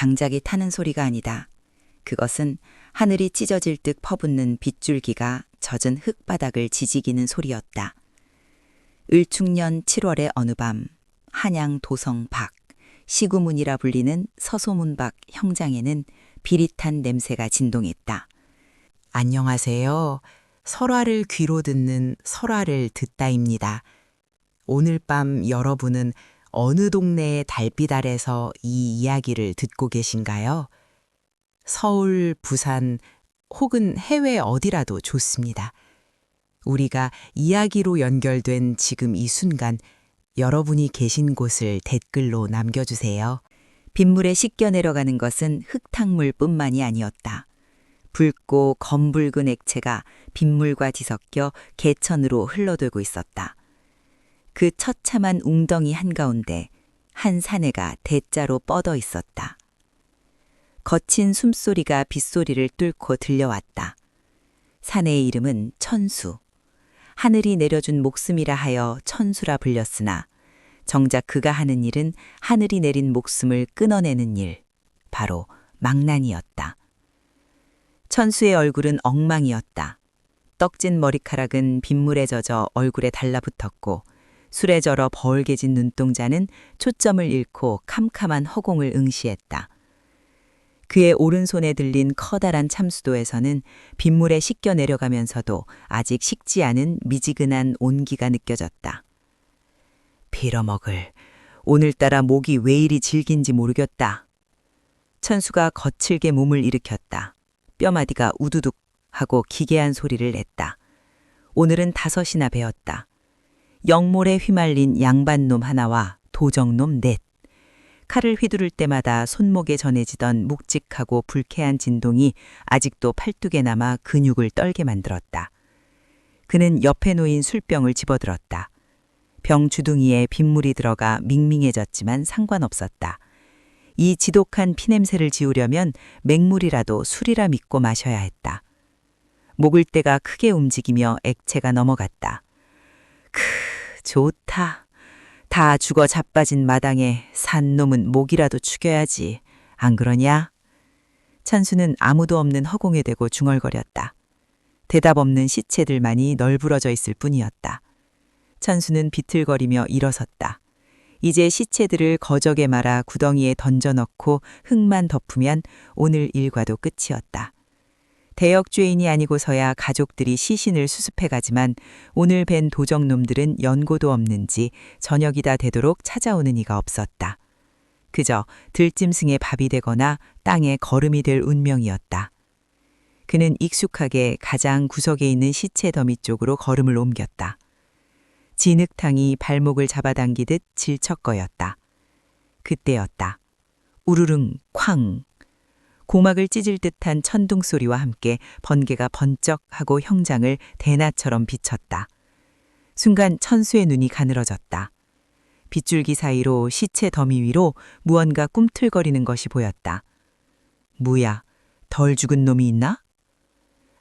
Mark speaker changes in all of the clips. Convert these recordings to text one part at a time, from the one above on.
Speaker 1: 장작이 타는 소리가 아니다. 그것은 하늘이 찢어질 듯 퍼붓는 빗줄기가 젖은 흙바닥을 지지기는 소리였다. 을충년 7월의 어느 밤, 한양 도성 밖, 시구문이라 불리는 서소문 밖 형장에는 비릿한 냄새가 진동했다.
Speaker 2: 안녕하세요. 설화를 귀로 듣는 설화를 듣다입니다. 오늘 밤 여러분은 어느 동네의 달빛 아래서 이 이야기를 듣고 계신가요? 서울, 부산 혹은 해외 어디라도 좋습니다. 우리가 이야기로 연결된 지금 이 순간 여러분이 계신 곳을 댓글로 남겨주세요.
Speaker 1: 빗물에 씻겨 내려가는 것은 흙탕물뿐만이 아니었다. 붉고 검붉은 액체가 빗물과 뒤섞여 개천으로 흘러들고 있었다. 그 처참한 웅덩이 한가운데 한 사내가 대자로 뻗어 있었다. 거친 숨소리가 빗소리를 뚫고 들려왔다. 사내의 이름은 천수. 하늘이 내려준 목숨이라 하여 천수라 불렸으나 정작 그가 하는 일은 하늘이 내린 목숨을 끊어내는 일, 바로 망난이었다. 천수의 얼굴은 엉망이었다. 떡진 머리카락은 빗물에 젖어 얼굴에 달라붙었고 술에 절어 벌게진 눈동자는 초점을 잃고 캄캄한 허공을 응시했다. 그의 오른손에 들린 커다란 참수도에서는 빗물에 씻겨 내려가면서도 아직 식지 않은 미지근한 온기가 느껴졌다. 빌어먹을, 오늘따라 목이 왜 이리 질긴지 모르겠다. 천수가 거칠게 몸을 일으켰다. 뼈마디가 우두둑 하고 기괴한 소리를 냈다. 오늘은 5이나 베었다. 영몰에 휘말린 양반놈 하나와 도적놈 넷. 칼을 휘두를 때마다 손목에 전해지던 묵직하고 불쾌한 진동이 아직도 팔뚝에 남아 근육을 떨게 만들었다. 그는 옆에 놓인 술병을 집어들었다. 병 주둥이에 빗물이 들어가 밍밍해졌지만 상관없었다. 이 지독한 피냄새를 지우려면 맹물이라도 술이라 믿고 마셔야 했다. 목을 때가 크게 움직이며 액체가 넘어갔다. 좋다. 다 죽어 자빠진 마당에 산 놈은 목이라도 죽여야지. 안 그러냐? 천수는 아무도 없는 허공에 대고 중얼거렸다. 대답 없는 시체들만이 널브러져 있을 뿐이었다. 천수는 비틀거리며 일어섰다. 이제 시체들을 거적에 말아 구덩이에 던져넣고 흙만 덮으면 오늘 일과도 끝이었다. 대역죄인이 아니고서야 가족들이 시신을 수습해가지만 오늘 뵌 도적놈들은 연고도 없는지 저녁이 다 되도록 찾아오는 이가 없었다. 그저 들짐승의 밥이 되거나 땅에 거름이 될 운명이었다. 그는 익숙하게 가장 구석에 있는 시체 더미 쪽으로 걸음을 옮겼다. 진흙탕이 발목을 잡아당기듯 질척거렸다. 그때였다. 우르릉 쾅. 고막을 찢을 듯한 천둥 소리와 함께 번개가 번쩍하고 형장을 대낮처럼 비쳤다. 순간 천수의 눈이 가늘어졌다. 빗줄기 사이로 시체 더미 위로 무언가 꿈틀거리는 것이 보였다. 뭐야, 덜 죽은 놈이 있나?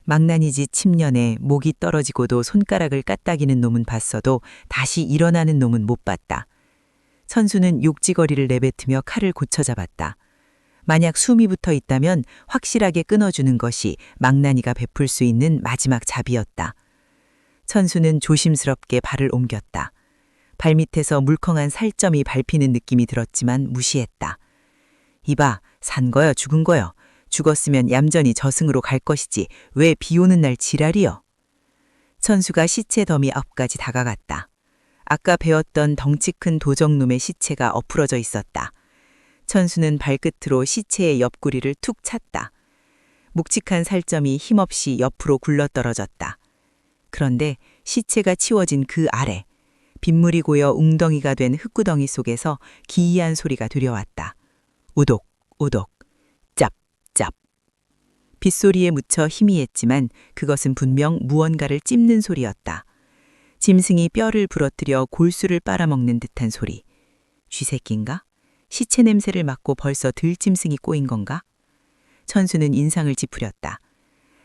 Speaker 1: 망나니짓 침년에 목이 떨어지고도 손가락을 까딱이는 놈은 봤어도 다시 일어나는 놈은 못 봤다. 천수는 욕지거리를 내뱉으며 칼을 고쳐잡았다. 만약 숨이 붙어 있다면 확실하게 끊어주는 것이 망나니가 베풀 수 있는 마지막 잡이었다. 천수는 조심스럽게 발을 옮겼다. 발밑에서 물컹한 살점이 밟히는 느낌이 들었지만 무시했다. 이봐, 산 거여 죽은 거여. 죽었으면 얌전히 저승으로 갈 것이지 왜 비 오는 날 지랄이여. 천수가 시체 더미 앞까지 다가갔다. 아까 베었던 덩치 큰 도적놈의 시체가 엎으러져 있었다. 천수는 발끝으로 시체의 옆구리를 툭 찼다. 묵직한 살점이 힘없이 옆으로 굴러떨어졌다. 그런데 시체가 치워진 그 아래, 빗물이 고여 웅덩이가 된 흙구덩이 속에서 기이한 소리가 들려왔다. 우독, 우독, 짭, 짭. 빗소리에 묻혀 희미했지만 그것은 분명 무언가를 찝는 소리였다. 짐승이 뼈를 부러뜨려 골수를 빨아먹는 듯한 소리. 쥐새끼인가? 시체 냄새를 맡고 벌써 들짐승이 꼬인 건가? 천수는 인상을 찌푸렸다.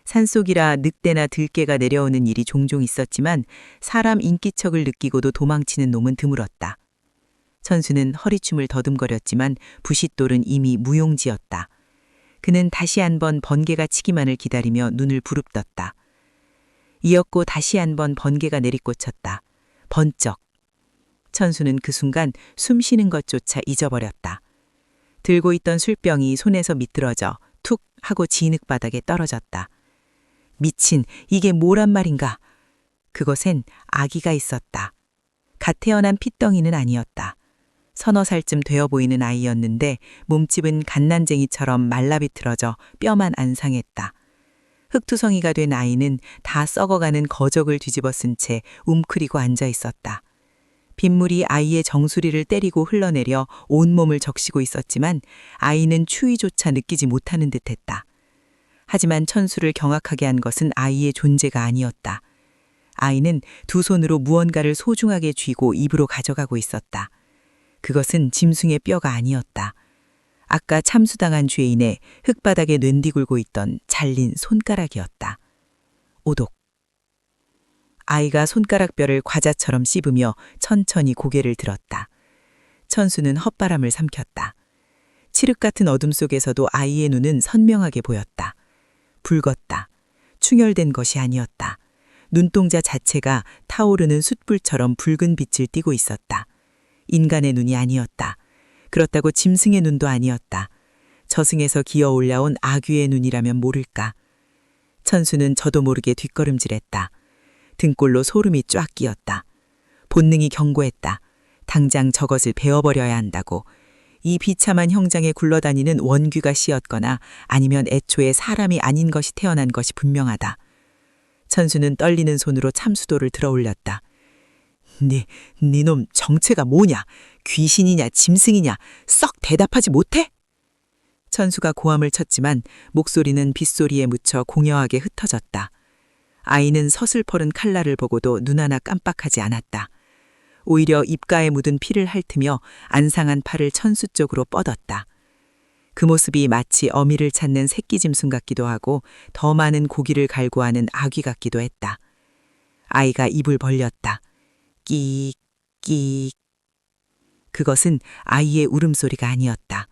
Speaker 1: 산속이라 늑대나 들개가 내려오는 일이 종종 있었지만 사람 인기척을 느끼고도 도망치는 놈은 드물었다. 천수는 허리춤을 더듬거렸지만 부싯돌은 이미 무용지였다. 그는 다시 한번 번개가 치기만을 기다리며 눈을 부릅떴다. 이었고 다시 한번 번개가 내리꽂혔다. 번쩍. 천수는 그 순간 숨 쉬는 것조차 잊어버렸다. 들고 있던 술병이 손에서 미끄러져 툭 하고 진흙바닥에 떨어졌다. 미친, 이게 뭐란 말인가? 그것엔 아기가 있었다. 갓 태어난 핏덩이는 아니었다. 서너 살쯤 되어 보이는 아이였는데 몸집은 갓난쟁이처럼 말라비틀어져 뼈만 안 상했다. 흙투성이가 된 아이는 다 썩어가는 거적을 뒤집어 쓴 채 웅크리고 앉아 있었다. 빗물이 아이의 정수리를 때리고 흘러내려 온몸을 적시고 있었지만 아이는 추위조차 느끼지 못하는 듯했다. 하지만 천수를 경악하게 한 것은 아이의 존재가 아니었다. 아이는 두 손으로 무언가를 소중하게 쥐고 입으로 가져가고 있었다. 그것은 짐승의 뼈가 아니었다. 아까 참수당한 죄인의 흙바닥에 는디굴고 있던 잘린 손가락이었다. 오독. 아이가 손가락뼈를 과자처럼 씹으며 천천히 고개를 들었다. 천수는 헛바람을 삼켰다. 칠흑 같은 어둠 속에서도 아이의 눈은 선명하게 보였다. 붉었다. 충혈된 것이 아니었다. 눈동자 자체가 타오르는 숯불처럼 붉은 빛을 띠고 있었다. 인간의 눈이 아니었다. 그렇다고 짐승의 눈도 아니었다. 저승에서 기어 올라온 아귀의 눈이라면 모를까. 천수는 저도 모르게 뒷걸음질했다. 등골로 소름이 쫙 끼었다. 본능이 경고했다. 당장 저것을 베어버려야 한다고. 이 비참한 형장에 굴러다니는 원귀가 씨였거나 아니면 애초에 사람이 아닌 것이 태어난 것이 분명하다. 천수는 떨리는 손으로 참수도를 들어 올렸다. 니놈 정체가 뭐냐? 귀신이냐 짐승이냐? 썩 대답하지 못해? 천수가 고함을 쳤지만 목소리는 빗소리에 묻혀 공허하게 흩어졌다. 아이는 서슬퍼른 칼날을 보고도 눈 하나 깜빡하지 않았다. 오히려 입가에 묻은 피를 핥으며 안상한 팔을 천수 쪽으로 뻗었다. 그 모습이 마치 어미를 찾는 새끼 짐승 같기도 하고 더 많은 고기를 갈구하는 아귀 같기도 했다. 아이가 입을 벌렸다. 끼익, 끼익. 그것은 아이의 울음소리가 아니었다.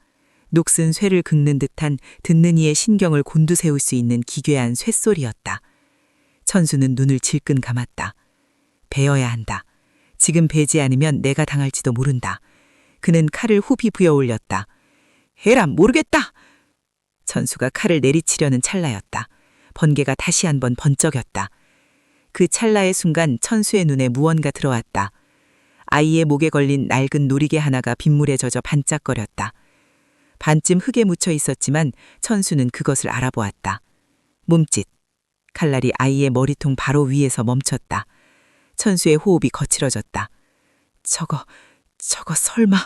Speaker 1: 녹슨 쇠를 긁는 듯한 듣는 이의 신경을 곤두세울 수 있는 기괴한 쇳소리였다. 천수는 눈을 질끈 감았다. 베어야 한다. 지금 베지 않으면 내가 당할지도 모른다. 그는 칼을 후비 부여 올렸다. 해라 모르겠다. 천수가 칼을 내리치려는 찰나였다. 번개가 다시 한번 번쩍였다. 그 찰나의 순간 천수의 눈에 무언가 들어왔다. 아이의 목에 걸린 낡은 놀이개 하나가 빗물에 젖어 반짝거렸다. 반쯤 흙에 묻혀 있었지만 천수는 그것을 알아보았다. 몸짓. 칼날이 아이의 머리통 바로 위에서 멈췄다. 천수의 호흡이 거칠어졌다. 저거 설마...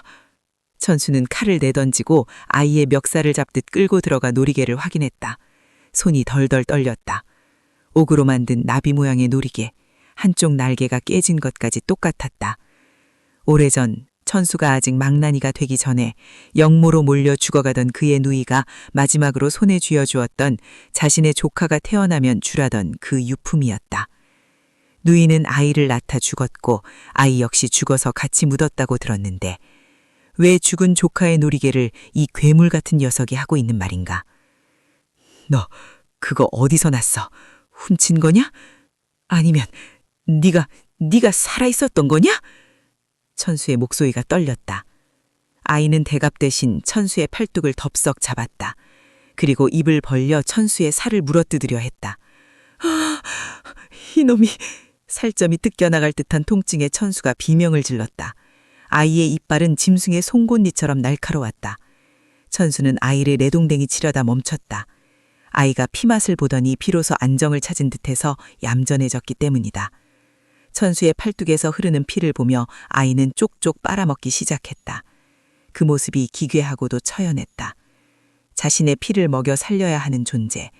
Speaker 1: 천수는 칼을 내던지고 아이의 멱살을 잡듯 끌고 들어가 놀이개를 확인했다. 손이 덜덜 떨렸다. 옥으로 만든 나비 모양의 놀이개, 한쪽 날개가 깨진 것까지 똑같았다. 오래전 천수가 아직 망나니가 되기 전에 영모로 몰려 죽어가던 그의 누이가 마지막으로 손에 쥐어주었던 자신의 조카가 태어나면 주라던 그 유품이었다. 누이는 아이를 낳다 죽었고 아이 역시 죽어서 같이 묻었다고 들었는데 왜 죽은 조카의 놀이개를 이 괴물 같은 녀석이 하고 있는 말인가? 너 그거 어디서 났어? 훔친 거냐? 아니면 네가 살아있었던 거냐? 천수의 목소리가 떨렸다. 아이는 대갑 대신 천수의 팔뚝을 덥석 잡았다. 그리고 입을 벌려 천수의 살을 물어뜯으려 했다. 이놈이... 살점이 뜯겨나갈 듯한 통증에 천수가 비명을 질렀다. 아이의 이빨은 짐승의 송곳니처럼 날카로웠다. 천수는 아이를 내동댕이 치려다 멈췄다. 아이가 피맛을 보더니 비로소 안정을 찾은 듯해서 얌전해졌기 때문이다. 천수의 팔뚝에서 흐르는 피를 보며 아이는 쪽쪽 빨아먹기 시작했다. 그 모습이 기괴하고도 처연했다. 자신의 피를 먹여 살려야 하는 존재.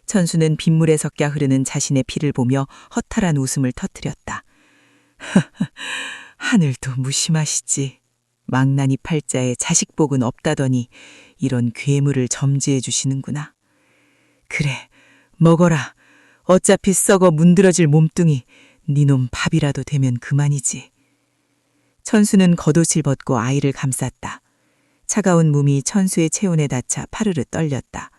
Speaker 1: 천수는 빗물에 섞여 흐르는 자신의 피를 보며 허탈한 웃음을 터뜨렸다. 하늘도 무심하시지. 망나니 팔자에 자식복은 없다더니 이런 괴물을 점지해 주시는구나. 그래, 먹어라. 어차피 썩어 문드러질 몸뚱이. 니놈 밥이라도 되면 그만이지. 천수는 겉옷을 벗고 아이를 감쌌다. 차가운 몸이 천수의 체온에 닿자 파르르 떨렸다.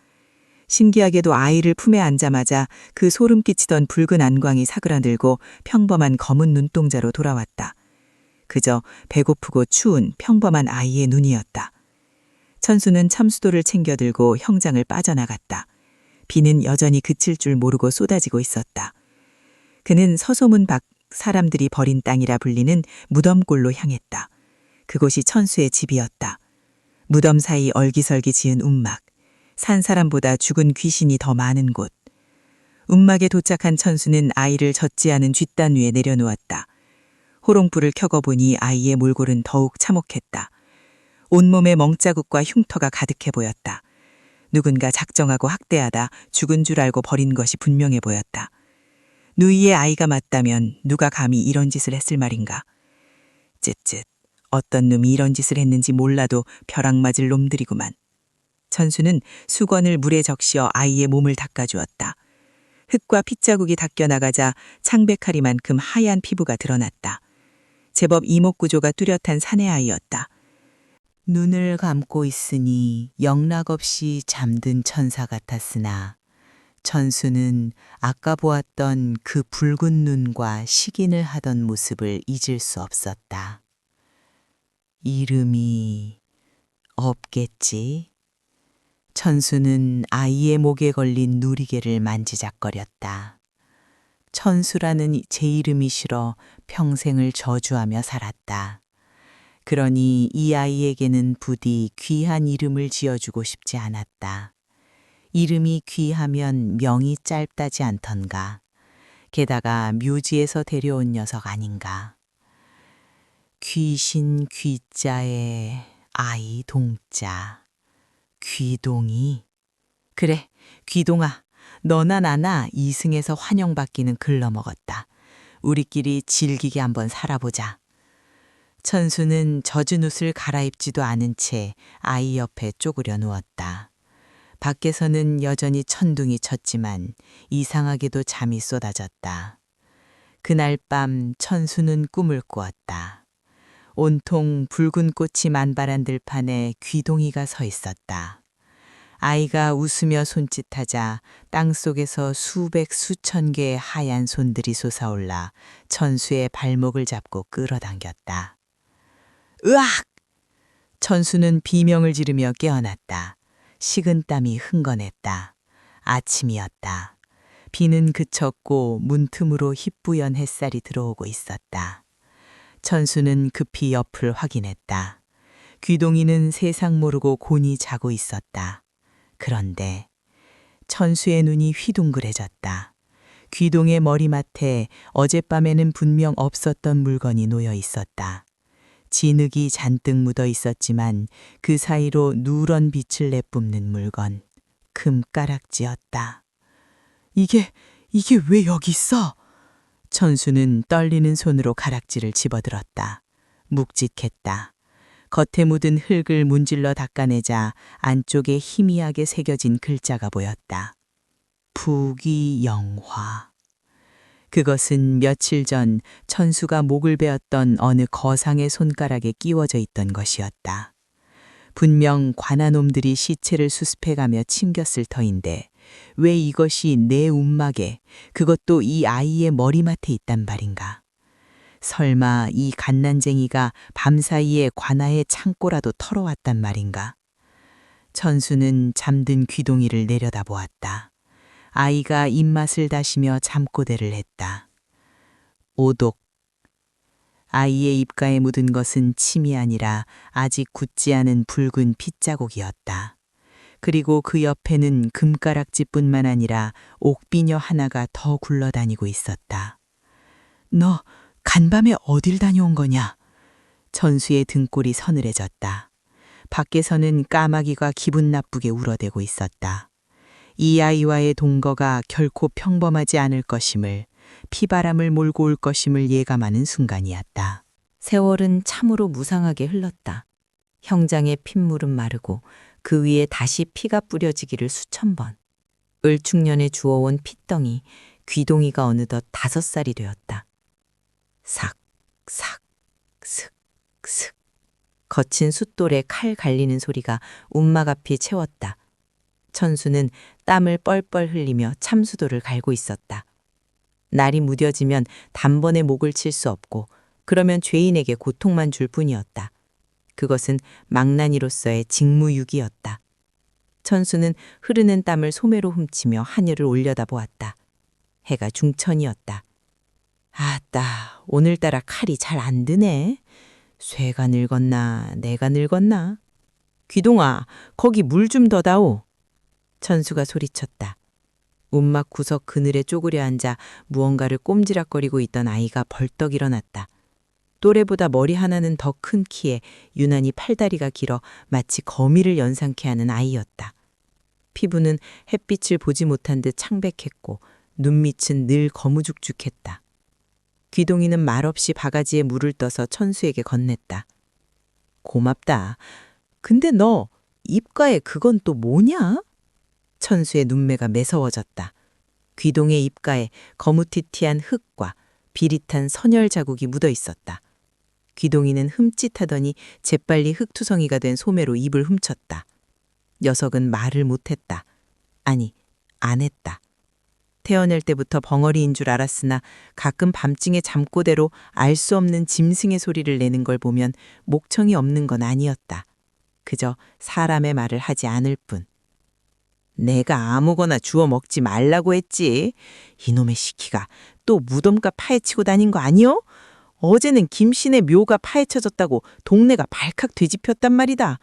Speaker 1: 신기하게도 아이를 품에 안자마자 그 소름 끼치던 붉은 안광이 사그라들고 평범한 검은 눈동자로 돌아왔다. 그저 배고프고 추운 평범한 아이의 눈이었다. 천수는 참수도를 챙겨들고 형장을 빠져나갔다. 비는 여전히 그칠 줄 모르고 쏟아지고 있었다. 그는 서소문 밖 사람들이 버린 땅이라 불리는 무덤골로 향했다. 그곳이 천수의 집이었다. 무덤 사이 얼기설기 지은 움막. 산 사람보다 죽은 귀신이 더 많은 곳. 움막에 도착한 천수는 아이를 젖지 않은 뒷단 위에 내려놓았다. 호롱불을 켜고 보니 아이의 몰골은 더욱 참혹했다. 온몸에 멍자국과 흉터가 가득해 보였다. 누군가 작정하고 학대하다 죽은 줄 알고 버린 것이 분명해 보였다. 누이의 아이가 맞다면 누가 감히 이런 짓을 했을 말인가. 쯧쯧, 어떤 놈이 이런 짓을 했는지 몰라도 벼락 맞을 놈들이구만. 천수는 수건을 물에 적시어 아이의 몸을 닦아주었다. 흙과 핏자국이 닦여나가자 창백하리만큼 하얀 피부가 드러났다. 제법 이목구조가 뚜렷한 사내 아이였다.
Speaker 2: 눈을 감고 있으니 영락없이 잠든 천사 같았으나 천수는 아까 보았던 그 붉은 눈과 식인을 하던 모습을 잊을 수 없었다. 이름이 없겠지? 천수는 아이의 목에 걸린 누리개를 만지작거렸다. 천수라는 제 이름이 싫어 평생을 저주하며 살았다. 그러니 이 아이에게는 부디 귀한 이름을 지어주고 싶지 않았다. 이름이 귀하면 명이 짧다지 않던가. 게다가 묘지에서 데려온 녀석 아닌가. 귀신 귀자에 아이 동자. 귀동이. 그래, 귀동아. 너나 나나 이승에서 환영받기는 글러먹었다. 우리끼리 질기게 한번 살아보자. 천수는 젖은 옷을 갈아입지도 않은 채 아이 옆에 쪼그려 누웠다. 밖에서는 여전히 천둥이 쳤지만 이상하게도 잠이 쏟아졌다. 그날 밤 천수는 꿈을 꾸었다. 온통 붉은 꽃이 만발한 들판에 귀동이가 서 있었다. 아이가 웃으며 손짓하자 땅속에서 수백 수천 개의 하얀 손들이 솟아올라 천수의 발목을 잡고 끌어당겼다. 으악! 천수는 비명을 지르며 깨어났다. 식은땀이 흥건했다. 아침이었다. 비는 그쳤고 문틈으로 희뿌연 햇살이 들어오고 있었다. 천수는 급히 옆을 확인했다. 귀동이는 세상 모르고 곤히 자고 있었다. 그런데 천수의 눈이 휘둥그레졌다. 귀동의 머리맡에 어젯밤에는 분명 없었던 물건이 놓여 있었다. 진흙이 잔뜩 묻어 있었지만 그 사이로 누런 빛을 내뿜는 물건. 금가락지였다. 이게 왜 여기 있어? 천수는 떨리는 손으로 가락지를 집어들었다. 묵직했다. 겉에 묻은 흙을 문질러 닦아내자 안쪽에 희미하게 새겨진 글자가 보였다. 부귀영화. 그것은 며칠 전 천수가 목을 베었던 어느 거상의 손가락에 끼워져 있던 것이었다. 분명 관아놈들이 시체를 수습해가며 침겼을 터인데 왜 이것이 내 움막에, 그것도 이 아이의 머리맡에 있단 말인가. 설마 이 갓난쟁이가 밤사이에 관아의 창고라도 털어왔단 말인가. 천수는 잠든 귀동이를 내려다보았다. 아이가 입맛을 다시며 잠꼬대를 했다. 오독. 아이의 입가에 묻은 것은 침이 아니라 아직 굳지 않은 붉은 핏자국이었다. 그리고 그 옆에는 금가락지뿐만 아니라 옥비녀 하나가 더 굴러다니고 있었다. 너 간밤에 어딜 다녀온 거냐? 천수의 등골이 서늘해졌다. 밖에서는 까마귀가 기분 나쁘게 울어대고 있었다. 이 아이와의 동거가 결코 평범하지 않을 것임을, 피바람을 몰고 올 것임을 예감하는 순간이었다. 세월은 참으로 무상하게 흘렀다. 형장의 핏물은 마르고 그 위에 다시 피가 뿌려지기를 수천 번. 을충년에 주워온 핏덩이, 귀동이가 어느덧 5살이 되었다. 삭, 삭, 슥. 슥. 거친 숫돌에 칼 갈리는 소리가 움막 앞이 채웠다. 천수는 땀을 뻘뻘 흘리며 참수도를 갈고 있었다. 날이 무뎌지면 단번에 목을 칠 수 없고 그러면 죄인에게 고통만 줄 뿐이었다. 그것은 망나니로서의 직무유기였다. 천수는 흐르는 땀을 소매로 훔치며 하늘을 올려다보았다. 해가 중천이었다. 아따, 오늘따라 칼이 잘 안 드네. 쇠가 늙었나, 내가 늙었나. 귀동아, 거기 물 좀 더 다오. 천수가 소리쳤다. 움막 구석 그늘에 쪼그려 앉아 무언가를 꼼지락거리고 있던 아이가 벌떡 일어났다. 또래보다 머리 하나는 더 큰 키에 유난히 팔다리가 길어 마치 거미를 연상케 하는 아이였다. 피부는 햇빛을 보지 못한 듯 창백했고 눈밑은 늘 거무죽죽했다. 귀동이는 말없이 바가지에 물을 떠서 천수에게 건넸다. 고맙다. 근데 너 입가에 그건 또 뭐냐? 천수의 눈매가 매서워졌다. 귀동의 입가에 거무튀튀한 흙과 비릿한 선열 자국이 묻어 있었다. 귀동이는 흠칫하더니 재빨리 흙투성이가 된 소매로 입을 훔쳤다. 녀석은 말을 못했다. 아니, 안 했다. 태어날 때부터 벙어리인 줄 알았으나 가끔 밤중에 잠꼬대로 알 수 없는 짐승의 소리를 내는 걸 보면 목청이 없는 건 아니었다. 그저 사람의 말을 하지 않을 뿐. 내가 아무거나 주워 먹지 말라고 했지. 이놈의 시키가 또 무덤가 파헤치고 다닌 거 아니요? 어제는 김신의 묘가 파헤쳐졌다고 동네가 발칵 뒤집혔단 말이다.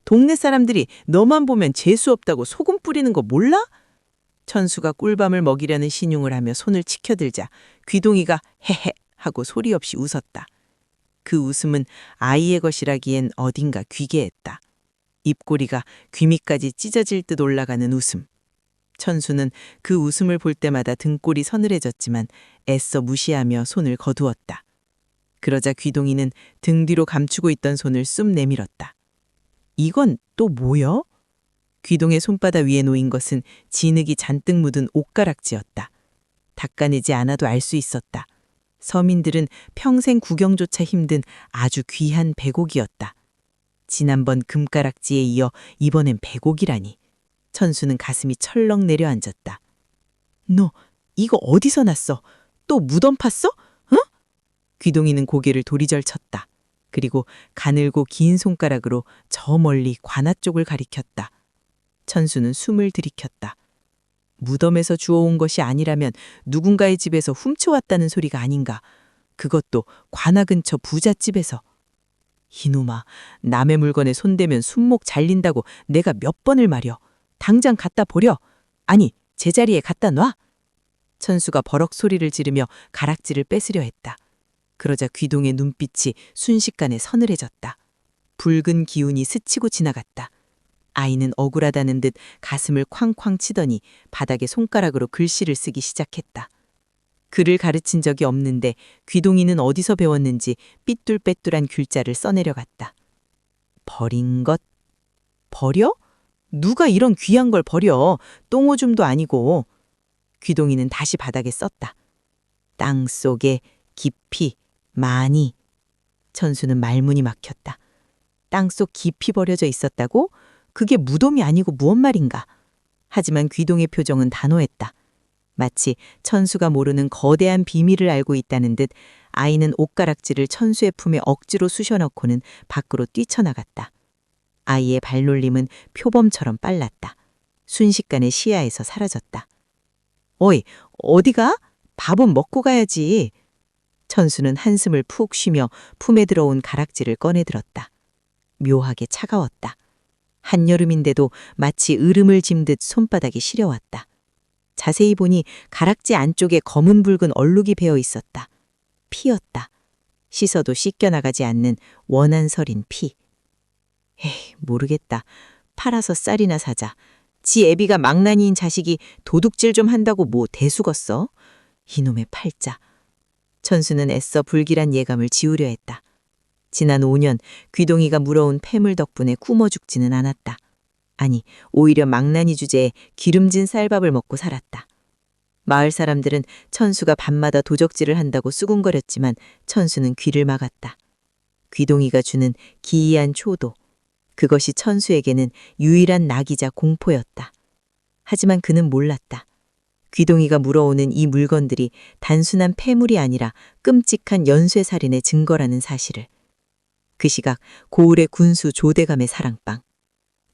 Speaker 2: 동네 사람들이 너만 보면 재수 없다고 소금 뿌리는 거 몰라? 천수가 꿀밤을 먹이려는 신용을 하며 손을 치켜들자 귀동이가 헤헤 하고 소리 없이 웃었다. 그 웃음은 아이의 것이라기엔 어딘가 귀괴했다. 입꼬리가 귀밑까지 찢어질 듯 올라가는 웃음. 천수는 그 웃음을 볼 때마다 등골이 서늘해졌지만 애써 무시하며 손을 거두었다. 그러자 귀동이는 등 뒤로 감추고 있던 손을 쑥 내밀었다. 이건 또 뭐여? 귀동의 손바닥 위에 놓인 것은 진흙이 잔뜩 묻은 옷가락지였다. 닦아내지 않아도 알 수 있었다. 서민들은 평생 구경조차 힘든 아주 귀한 백옥이었다. 지난번 금가락지에 이어 이번엔 백옥이라니. 천수는 가슴이 철렁 내려앉았다. 너 이거 어디서 났어? 또 무덤 팠어? 응? 귀동이는 고개를 도리절 쳤다. 그리고 가늘고 긴 손가락으로 저 멀리 관아 쪽을 가리켰다. 천수는 숨을 들이켰다. 무덤에서 주워온 것이 아니라면 누군가의 집에서 훔쳐왔다는 소리가 아닌가. 그것도 관아 근처 부잣집에서. 이놈아, 남의 물건에 손대면 손목 잘린다고 내가 몇 번을 말여. 당장 갖다 버려. 아니, 제자리에 갖다 놔. 천수가 버럭 소리를 지르며 가락지를 뺏으려 했다. 그러자 귀동의 눈빛이 순식간에 서늘해졌다. 붉은 기운이 스치고 지나갔다. 아이는 억울하다는 듯 가슴을 쾅쾅 치더니 바닥에 손가락으로 글씨를 쓰기 시작했다. 글을 가르친 적이 없는데 귀동이는 어디서 배웠는지 삐뚤빼뚤한 글자를 써내려갔다. 버린 것? 버려? 누가 이런 귀한 걸 버려? 똥오줌도 아니고. 귀동이는 다시 바닥에 썼다. 땅 속에 깊이 많이. 천수는 말문이 막혔다. 땅속 깊이 버려져 있었다고? 그게 무덤이 아니고 무엇 말인가? 하지만 귀동의 표정은 단호했다. 마치 천수가 모르는 거대한 비밀을 알고 있다는 듯 아이는 옷가락지를 천수의 품에 억지로 쑤셔넣고는 밖으로 뛰쳐나갔다. 아이의 발놀림은 표범처럼 빨랐다. 순식간에 시야에서 사라졌다. 어이, 어디가? 밥은 먹고 가야지. 천수는 한숨을 푹 쉬며 품에 들어온 가락지를 꺼내들었다. 묘하게 차가웠다. 한여름인데도 마치 으름을 짐듯 손바닥이 시려왔다. 자세히 보니 가락지 안쪽에 검은 붉은 얼룩이 배어 있었다. 피였다. 씻어도 씻겨나가지 않는 원한 서린 피. 에이, 모르겠다. 팔아서 쌀이나 사자. 지 애비가 망나니인 자식이 도둑질 좀 한다고 뭐 대수겠어? 이놈의 팔자. 천수는 애써 불길한 예감을 지우려 했다. 지난 5년 귀동이가 물어온 폐물 덕분에 굶어 죽지는 않았다. 아니, 오히려 망나니 주제에 기름진 쌀밥을 먹고 살았다. 마을 사람들은 천수가 밤마다 도적질을 한다고 수군거렸지만 천수는 귀를 막았다. 귀동이가 주는 기이한 초도. 그것이 천수에게는 유일한 낙이자 공포였다. 하지만 그는 몰랐다. 귀동이가 물어오는 이 물건들이 단순한 폐물이 아니라 끔찍한 연쇄살인의 증거라는 사실을. 그 시각 고을의 군수 조대감의 사랑방.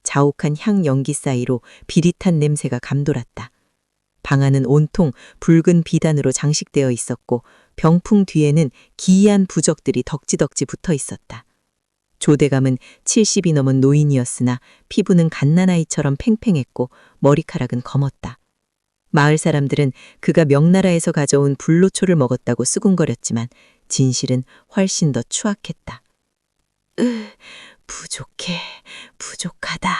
Speaker 2: 자욱한 향 연기 사이로 비릿한 냄새가 감돌았다. 방 안은 온통 붉은 비단으로 장식되어 있었고 병풍 뒤에는 기이한 부적들이 덕지덕지 붙어 있었다. 조대감은 70이 넘은 노인이었으나 피부는 갓난아이처럼 팽팽했고 머리카락은 검었다. 마을 사람들은 그가 명나라에서 가져온 불로초를 먹었다고 쓰궁거렸지만 진실은 훨씬 더 추악했다. 부족하다.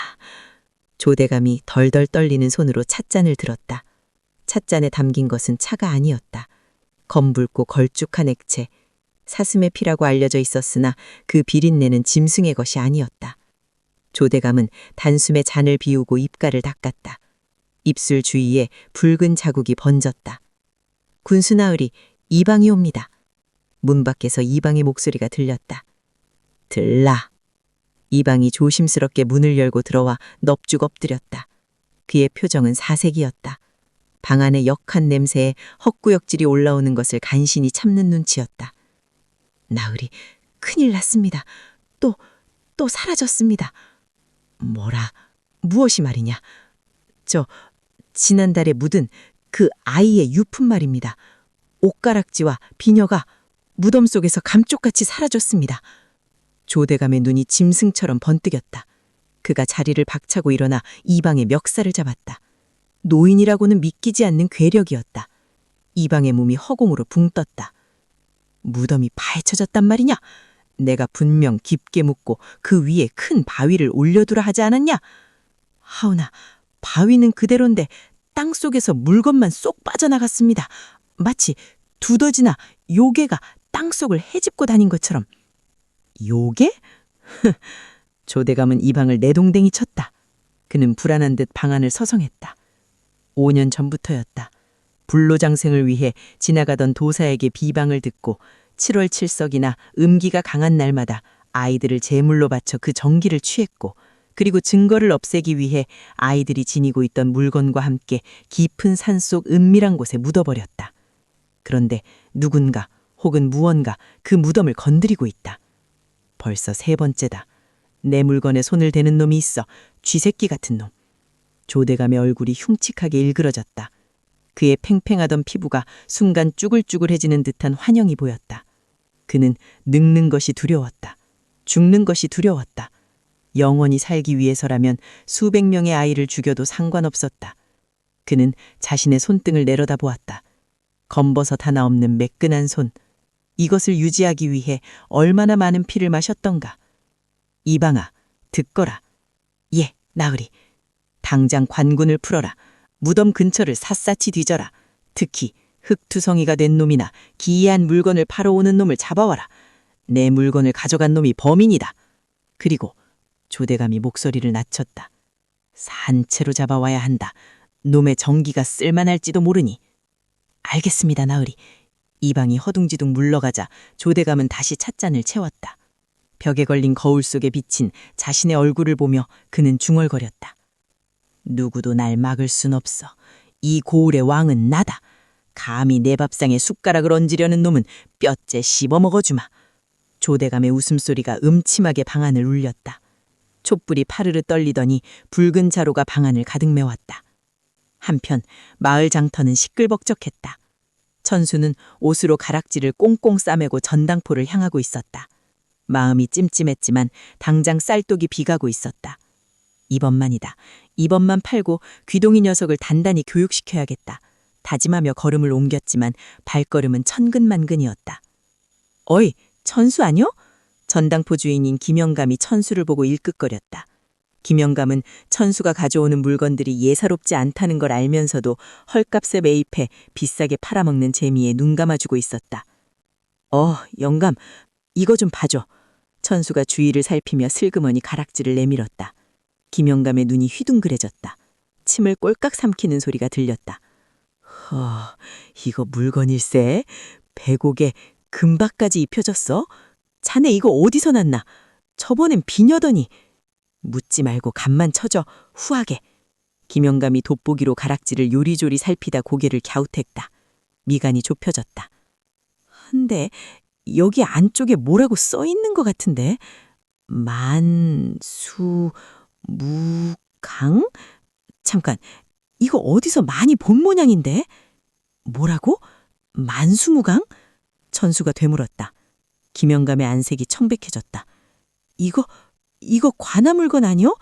Speaker 2: 조대감이 덜덜 떨리는 손으로 찻잔을 들었다. 찻잔에 담긴 것은 차가 아니었다. 검붉고 걸쭉한 액체, 사슴의 피라고 알려져 있었으나 그 비린내는 짐승의 것이 아니었다. 조대감은 단숨에 잔을 비우고 입가를 닦았다. 입술 주위에 붉은 자국이 번졌다. 군수나으리, 이방이 옵니다. 문 밖에서 이방의 목소리가 들렸다. 들라. 이방이 조심스럽게 문을 열고 들어와 넙죽 엎드렸다. 그의 표정은 사색이었다. 방 안의 역한 냄새에 헛구역질이 올라오는 것을 간신히 참는 눈치였다. 나으리, 큰일 났습니다. 또 사라졌습니다. 뭐라, 무엇이 말이냐? 지난달에 묻은 그 아이의 유품 말입니다. 옷가락지와 비녀가 무덤 속에서 감쪽같이 사라졌습니다. 조대감의 눈이 짐승처럼 번뜩였다. 그가 자리를 박차고 일어나 이방의 멱살을 잡았다. 노인이라고는 믿기지 않는 괴력이었다. 이방의 몸이 허공으로 붕 떴다. 무덤이 파헤쳐졌단 말이냐? 내가 분명 깊게 묻고 그 위에 큰 바위를 올려두라 하지 않았냐? 하오나 바위는 그대로인데 땅속에서 물건만 쏙 빠져나갔습니다. 마치 두더지나 요괴가 땅속을 헤집고 다닌 것처럼. 요괴? 조대감은 이방을 내동댕이 쳤다. 그는 불안한 듯 방 안을 서성했다. 5년 전부터였다. 불로장생을 위해 지나가던 도사에게 비방을 듣고 7월 7석이나 음기가 강한 날마다 아이들을 제물로 바쳐 그 정기를 취했고, 그리고 증거를 없애기 위해 아이들이 지니고 있던 물건과 함께 깊은 산속 은밀한 곳에 묻어버렸다. 그런데 누군가 혹은 무언가 그 무덤을 건드리고 있다. 벌써 3번째다. 내 물건에 손을 대는 놈이 있어. 쥐새끼 같은 놈. 조대감의 얼굴이 흉측하게 일그러졌다. 그의 팽팽하던 피부가 순간 쭈글쭈글해지는 듯한 환영이 보였다. 그는 늙는 것이 두려웠다. 죽는 것이 두려웠다. 영원히 살기 위해서라면 수백 명의 아이를 죽여도 상관없었다. 그는 자신의 손등을 내려다보았다. 검버섯 하나 없는 매끈한 손. 이것을 유지하기 위해 얼마나 많은 피를 마셨던가. 이방아, 듣거라. 예, 나으리. 당장 관군을 풀어라. 무덤 근처를 샅샅이 뒤져라. 특히 흙투성이가 된 놈이나 기이한 물건을 팔아오는 놈을 잡아와라. 내 물건을 가져간 놈이 범인이다. 그리고 조대감이 목소리를 낮췄다. 산채로 잡아와야 한다. 놈의 정기가 쓸만할지도 모르니. 알겠습니다, 나으리. 이방이 허둥지둥 물러가자 조대감은 다시 찻잔을 채웠다. 벽에 걸린 거울 속에 비친 자신의 얼굴을 보며 그는 중얼거렸다. 누구도 날 막을 순 없어. 이 고을의 왕은 나다. 감히 내 밥상에 숟가락을 얹으려는 놈은 뼈째 씹어먹어주마. 조대감의 웃음소리가 음침하게 방안을 울렸다. 촛불이 파르르 떨리더니 붉은 자로가 방안을 가득 메웠다. 한편 마을 장터는 시끌벅적했다. 천수는 옷으로 가락지를 꽁꽁 싸매고 전당포를 향하고 있었다. 마음이 찜찜했지만 당장 쌀독이 비가고 있었다. 이번만이다. 이번만 팔고 귀동이 녀석을 단단히 교육시켜야겠다. 다짐하며 걸음을 옮겼지만 발걸음은 천근만근이었다. 어이, 천수 아뇨? 전당포 주인인 김영감이 천수를 보고 일끗거렸다. 김영감은 천수가 가져오는 물건들이 예사롭지 않다는 걸 알면서도 헐값에 매입해 비싸게 팔아먹는 재미에 눈 감아주고 있었다. 영감, 이거 좀 봐줘. 천수가 주위를 살피며 슬그머니 가락지를 내밀었다. 김영감의 눈이 휘둥그레졌다. 침을 꼴깍 삼키는 소리가 들렸다. 이거 물건일세? 배곡에 금박까지 입혀졌어? 자네 이거 어디서 났나? 저번엔 비녀더니. 묻지 말고 간만 쳐줘. 후하게. 김영감이 돋보기로 가락지를 요리조리 살피다 고개를 갸웃했다. 미간이 좁혀졌다. 근데 여기 안쪽에 뭐라고 써 있는 것 같은데? 만수무강? 잠깐, 이거 어디서 많이 본 모양인데? 뭐라고? 만수무강? 천수가 되물었다. 김영감의 안색이 청백해졌다. 이거 관아 물건 아니요?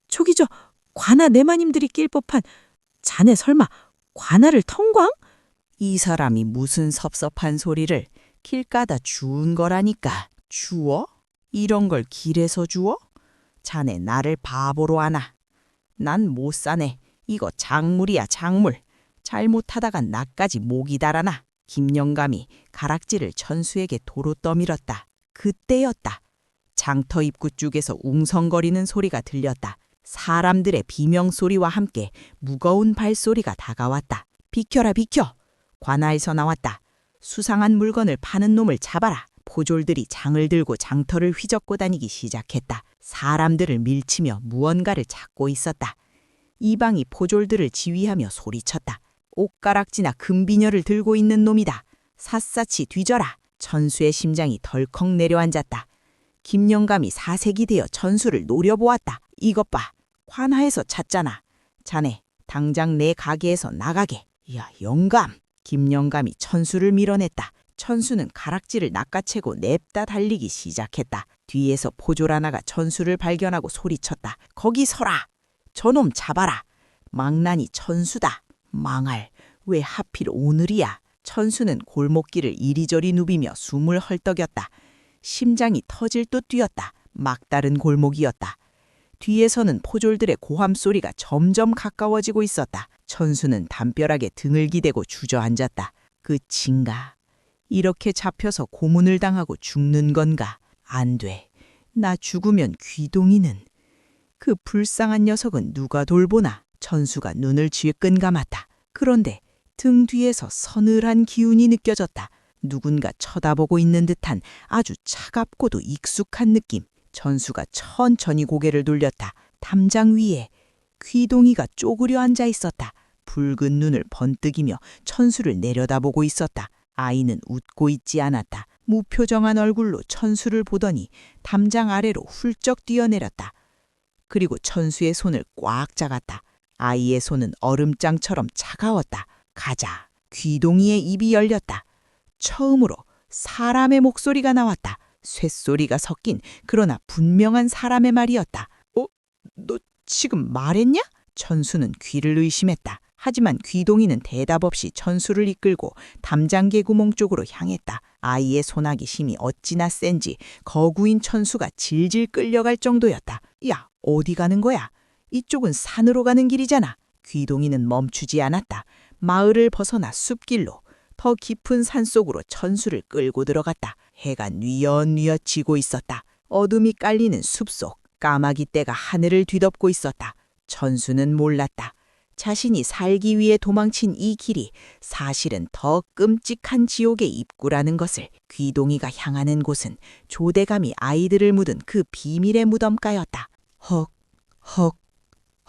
Speaker 2: 저기 저 관아 내마님들이 낄 법한. 자네 설마 관아를 통광?
Speaker 3: 이 사람이 무슨 섭섭한 소리를 길가다 주운 거라니까. 주워? 이런 걸 길에서 주워? 자네 나를 바보로 아나. 난 못 사네. 이거 작물이야 작물. 잘못하다가 나까지 목이 달아나. 김영감이 가락지를 천수에게 도로 떠밀었다. 그때였다. 장터 입구 쪽에서 웅성거리는 소리가 들렸다. 사람들의 비명소리와 함께 무거운 발소리가 다가왔다. 비켜라 비켜! 관아에서 나왔다. 수상한 물건을 파는 놈을 잡아라. 포졸들이 장을 들고 장터를 휘젓고 다니기 시작했다. 사람들을 밀치며 무언가를 찾고 있었다. 이방이 포졸들을 지휘하며 소리쳤다. 옷가락지나 금비녀를 들고 있는 놈이다. 샅샅이 뒤져라. 천수의 심장이 덜컥 내려앉았다. 김영감이 사색이 되어 천수를 노려보았다. 이것 봐. 관아에서 찾잖아. 자네 당장 내 가게에서 나가게. 야 영감. 김영감이 천수를 밀어냈다. 천수는 가락지를 낚아채고 냅다 달리기 시작했다. 뒤에서 포졸 하나가 천수를 발견하고 소리쳤다. 거기 서라. 저놈 잡아라. 망나니 천수다. 망할. 왜 하필 오늘이야. 천수는 골목길을 이리저리 누비며 숨을 헐떡였다. 심장이 터질 듯 뛰었다. 막다른 골목이었다. 뒤에서는 포졸들의 고함 소리가 점점 가까워지고 있었다. 천수는 담벼락에 등을 기대고 주저앉았다. 끝인가? 이렇게 잡혀서 고문을 당하고 죽는 건가? 안 돼. 나 죽으면 귀동이는. 그 불쌍한 녀석은 누가 돌보나? 천수가 눈을 쥐끈 감았다. 그런데 등 뒤에서 서늘한 기운이 느껴졌다. 누군가 쳐다보고 있는 듯한 아주 차갑고도 익숙한 느낌. 천수가 천천히 고개를 돌렸다. 담장 위에 귀동이가 쪼그려 앉아 있었다. 붉은 눈을 번뜩이며 천수를 내려다보고 있었다. 아이는 웃고 있지 않았다. 무표정한 얼굴로 천수를 보더니 담장 아래로 훌쩍 뛰어내렸다. 그리고 천수의 손을 꽉 잡았다. 아이의 손은 얼음장처럼 차가웠다. 가자. 귀동이의 입이 열렸다. 처음으로 사람의 목소리가 나왔다. 쇳소리가 섞인 그러나 분명한 사람의 말이었다. 너 지금 말했냐? 천수는 귀를 의심했다. 하지만 귀동이는 대답 없이 천수를 이끌고 담장개 구멍 쪽으로 향했다. 아이의 소나기 힘이 어찌나 센지 거구인 천수가 질질 끌려갈 정도였다. 야, 어디 가는 거야? 이쪽은 산으로 가는 길이잖아. 귀동이는 멈추지 않았다. 마을을 벗어나 숲길로 더 깊은 산속으로 천수를 끌고 들어갔다. 해가 뉘엿뉘엿 지고 있었다. 어둠이 깔리는 숲속, 까마귀 떼가 하늘을 뒤덮고 있었다. 천수는 몰랐다. 자신이 살기 위해 도망친 이 길이 사실은 더 끔찍한 지옥의 입구라는 것을. 귀동이가 향하는 곳은 조대감이 아이들을 묻은 그 비밀의 무덤가였다.
Speaker 2: 헉, 헉,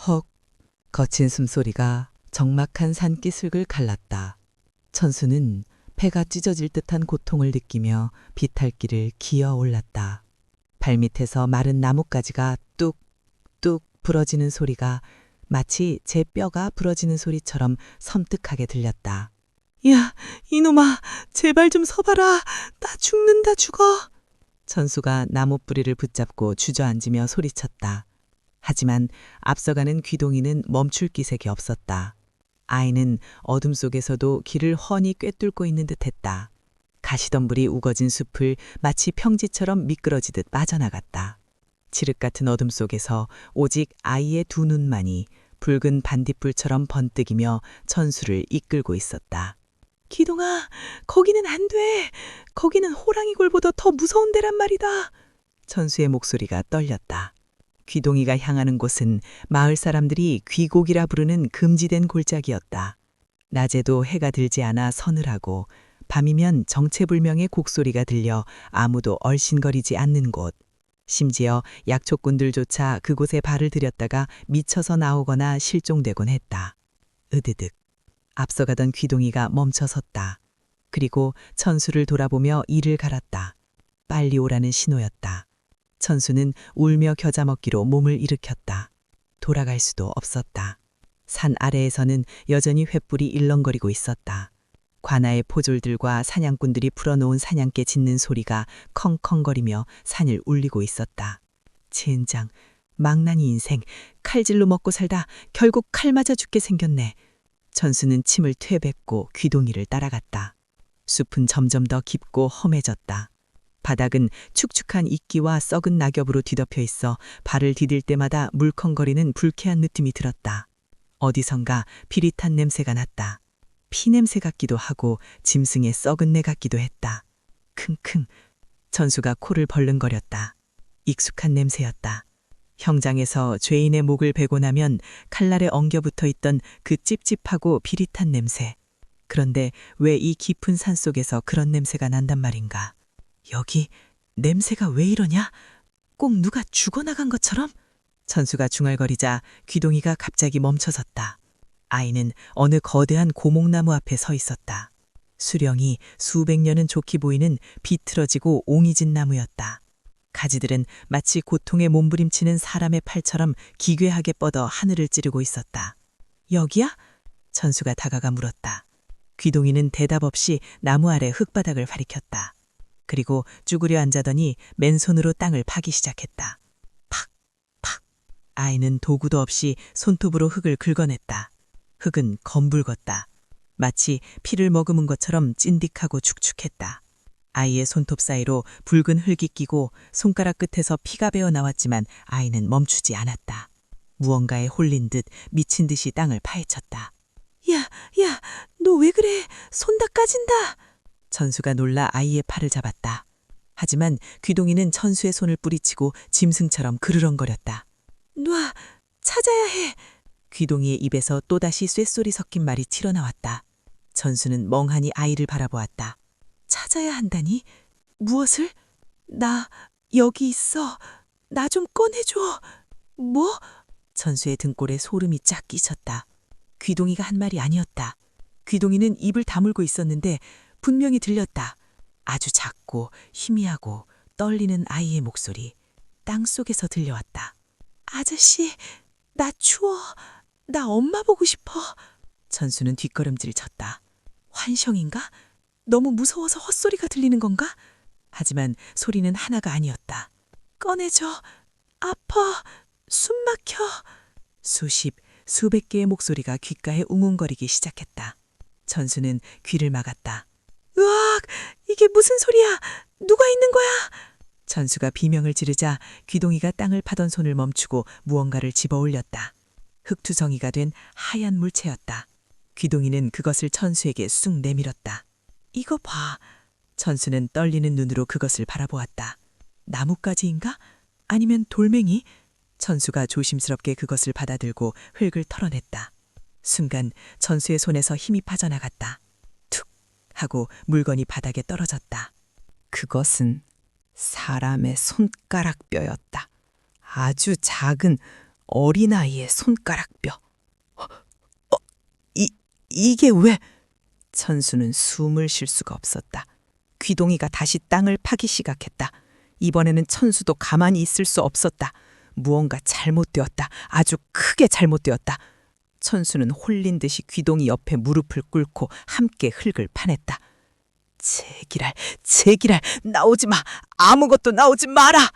Speaker 2: 헉. 거친 숨소리가 적막한 산기슭을 갈랐다. 천수는 배가 찢어질 듯한 고통을 느끼며 비탈길을 기어 올랐다. 발밑에서 마른 나뭇가지가 뚝뚝 부러지는 소리가 마치 제 뼈가 부러지는 소리처럼 섬뜩하게 들렸다. 야, 이놈아, 제발 좀 서봐라. 나 죽는다, 죽어. 천수가 나무 뿌리를 붙잡고 주저앉으며 소리쳤다. 하지만 앞서가는 귀동이는 멈출 기색이 없었다. 아이는 어둠 속에서도 길을 훤히 꿰뚫고 있는 듯했다. 가시덤불이 우거진 숲을 마치 평지처럼 미끄러지듯 빠져나갔다. 칠흑 같은 어둠 속에서 오직 아이의 두 눈만이 붉은 반딧불처럼 번뜩이며 천수를 이끌고 있었다. 기동아, 거기는 안 돼. 거기는 호랑이 골보다 더 무서운 데란 말이다. 천수의 목소리가 떨렸다. 귀동이가 향하는 곳은 마을 사람들이 귀곡이라 부르는 금지된 골짜기였다. 낮에도 해가 들지 않아 서늘하고 밤이면 정체불명의 곡소리가 들려 아무도 얼씬거리지 않는 곳. 심지어 약초꾼들조차 그곳에 발을 들였다가 미쳐서 나오거나 실종되곤 했다. 으드득. 앞서가던 귀동이가 멈춰섰다. 그리고 천수를 돌아보며 이를 갈았다. 빨리 오라는 신호였다. 천수는 울며 겨자 먹기로 몸을 일으켰다. 돌아갈 수도 없었다. 산 아래에서는 여전히 횃불이 일렁거리고 있었다. 관아의 포졸들과 사냥꾼들이 풀어놓은 사냥개 짖는 소리가 컹컹거리며 산을 울리고 있었다. 젠장, 망나니 인생, 칼질로 먹고 살다 결국 칼 맞아 죽게 생겼네. 천수는 침을 퇴뱉고 귀동이를 따라갔다. 숲은 점점 더 깊고 험해졌다. 바닥은 축축한 이끼와 썩은 낙엽으로 뒤덮여 있어 발을 디딜 때마다 물컹거리는 불쾌한 느낌이 들었다. 어디선가 비릿한 냄새가 났다. 피냄새 같기도 하고 짐승의 썩은 내 같기도 했다. 킁킁. 천수가 코를 벌렁거렸다. 익숙한 냄새였다. 형장에서 죄인의 목을 베고 나면 칼날에 엉겨붙어 있던 그 찝찝하고 비릿한 냄새. 그런데 왜 이 깊은 산속에서 그런 냄새가 난단 말인가? 여기 냄새가 왜 이러냐? 꼭 누가 죽어나간 것처럼? 천수가 중얼거리자 귀동이가 갑자기 멈춰섰다. 아이는 어느 거대한 고목나무 앞에 서 있었다. 수령이 수백 년은 좋게 보이는 비틀어지고 옹이진 나무였다. 가지들은 마치 고통에 몸부림치는 사람의 팔처럼 기괴하게 뻗어 하늘을 찌르고 있었다. 여기야? 천수가 다가가 물었다. 귀동이는 대답 없이 나무 아래 흙바닥을 가리켰다. 그리고 쭈그려 앉아더니 맨손으로 땅을 파기 시작했다. 팍! 팍! 아이는 도구도 없이 손톱으로 흙을 긁어냈다. 흙은 검붉었다. 마치 피를 머금은 것처럼 찐득하고 축축했다. 아이의 손톱 사이로 붉은 흙이 끼고 손가락 끝에서 피가 배어 나왔지만 아이는 멈추지 않았다. 무언가에 홀린 듯 미친 듯이 땅을 파헤쳤다. 야, 너 왜 그래? 손 다 까진다. 천수가 놀라 아이의 팔을 잡았다. 하지만 귀동이는 천수의 손을 뿌리치고 짐승처럼 그르렁거렸다. 놔, 찾아야 해. 귀동이의 입에서 또다시 쇳소리 섞인 말이 튀어나왔다. 천수는 멍하니 아이를 바라보았다. 찾아야 한다니? 무엇을? 나 여기 있어. 나 좀 꺼내줘. 뭐? 천수의 등골에 소름이 쫙 끼쳤다. 귀동이가 한 말이 아니었다. 귀동이는 입을 다물고 있었는데 분명히 들렸다. 아주 작고 희미하고 떨리는 아이의 목소리. 땅속에서 들려왔다. 아저씨, 나 추워. 나 엄마 보고 싶어. 천수는 뒷걸음질 쳤다. 환청인가? 너무 무서워서 헛소리가 들리는 건가? 하지만 소리는 하나가 아니었다. 꺼내줘. 아파. 숨 막혀. 수십, 수백 개의 목소리가 귓가에 웅웅거리기 시작했다. 천수는 귀를 막았다. 으악! 이게 무슨 소리야? 누가 있는 거야? 천수가 비명을 지르자 귀동이가 땅을 파던 손을 멈추고 무언가를 집어 올렸다. 흙투성이가 된 하얀 물체였다. 귀동이는 그것을 천수에게 쑥 내밀었다. 이거 봐. 천수는 떨리는 눈으로 그것을 바라보았다. 나뭇가지인가? 아니면 돌멩이? 천수가 조심스럽게 그것을 받아들고 흙을 털어냈다. 순간 천수의 손에서 힘이 빠져나갔다. 툭 하고 물건이 바닥에 떨어졌다. 그것은 사람의 손가락뼈였다. 아주 작은 어린아이의 손가락뼈. 이게 왜? 천수는 숨을 쉴 수가 없었다. 귀동이가 다시 땅을 파기 시작했다. 이번에는 천수도 가만히 있을 수 없었다. 무언가 잘못되었다. 아주 크게 잘못되었다. 천수는 홀린 듯이 귀동이 옆에 무릎을 꿇고 함께 흙을 파냈다. 제기랄, 나오지 마. 아무것도 나오지 마라.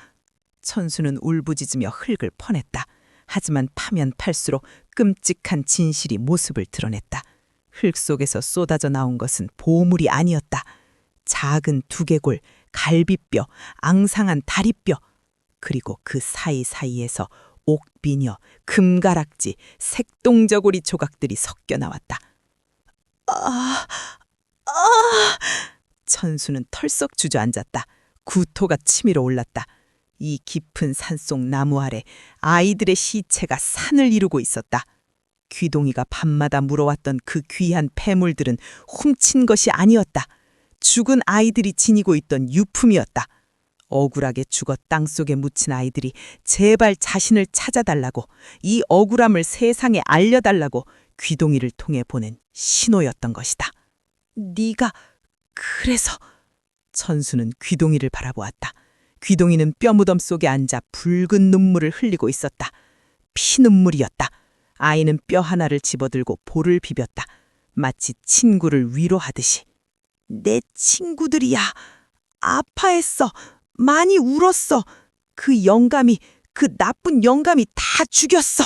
Speaker 2: 천수는 울부짖으며 흙을 퍼냈다. 하지만 파면 팔수록 끔찍한 진실이 모습을 드러냈다. 흙 속에서 쏟아져 나온 것은 보물이 아니었다. 작은 두개골, 갈비뼈, 앙상한 다리뼈, 그리고 그 사이사이에서 옥비녀, 금가락지, 색동저고리 조각들이 섞여 나왔다. 천수는 털썩 주저앉았다. 구토가 치밀어 올랐다. 이 깊은 산속 나무 아래 아이들의 시체가 산을 이루고 있었다. 귀동이가 밤마다 물어왔던 그 귀한 폐물들은 훔친 것이 아니었다.
Speaker 3: 죽은 아이들이 지니고 있던 유품이었다. 억울하게 죽어 땅속에 묻힌 아이들이 제발 자신을 찾아달라고, 이 억울함을 세상에 알려달라고 귀동이를 통해 보낸 신호였던 것이다. 네가 그래서... 천수는 귀동이를 바라보았다. 귀동이는 뼈무덤 속에 앉아 붉은 눈물을 흘리고 있었다. 피눈물이었다. 아이는 뼈 하나를 집어들고 볼을 비볐다. 마치 친구를 위로하듯이. 내 친구들이야. 아파했어. 많이 울었어. 그 영감이, 그 나쁜 영감이 다 죽였어.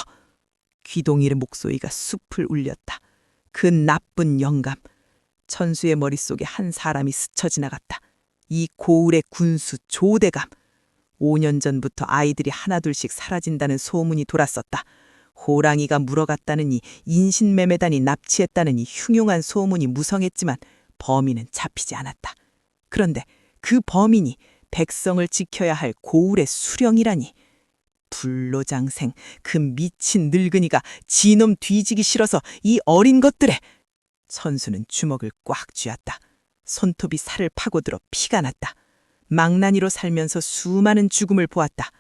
Speaker 3: 귀동이의 목소리가 숲을 울렸다. 그 나쁜 영감. 천수의 머릿속에 한 사람이 스쳐 지나갔다. 이 고을의 군수 조대감. 5년 전부터 아이들이 하나둘씩 사라진다는 소문이 돌았었다. 호랑이가 물어갔다느니 인신매매단이 납치했다느니 흉흉한 소문이 무성했지만 범인은 잡히지 않았다. 그런데 그 범인이 백성을 지켜야 할 고을의 수령이라니. 불로장생, 그 미친 늙은이가 지놈 뒤지기 싫어서 이 어린 것들에... 천수는 주먹을 꽉 쥐었다. 손톱이 살을 파고들어 피가 났다. 망나니로 살면서 수많은 죽음을 보았다.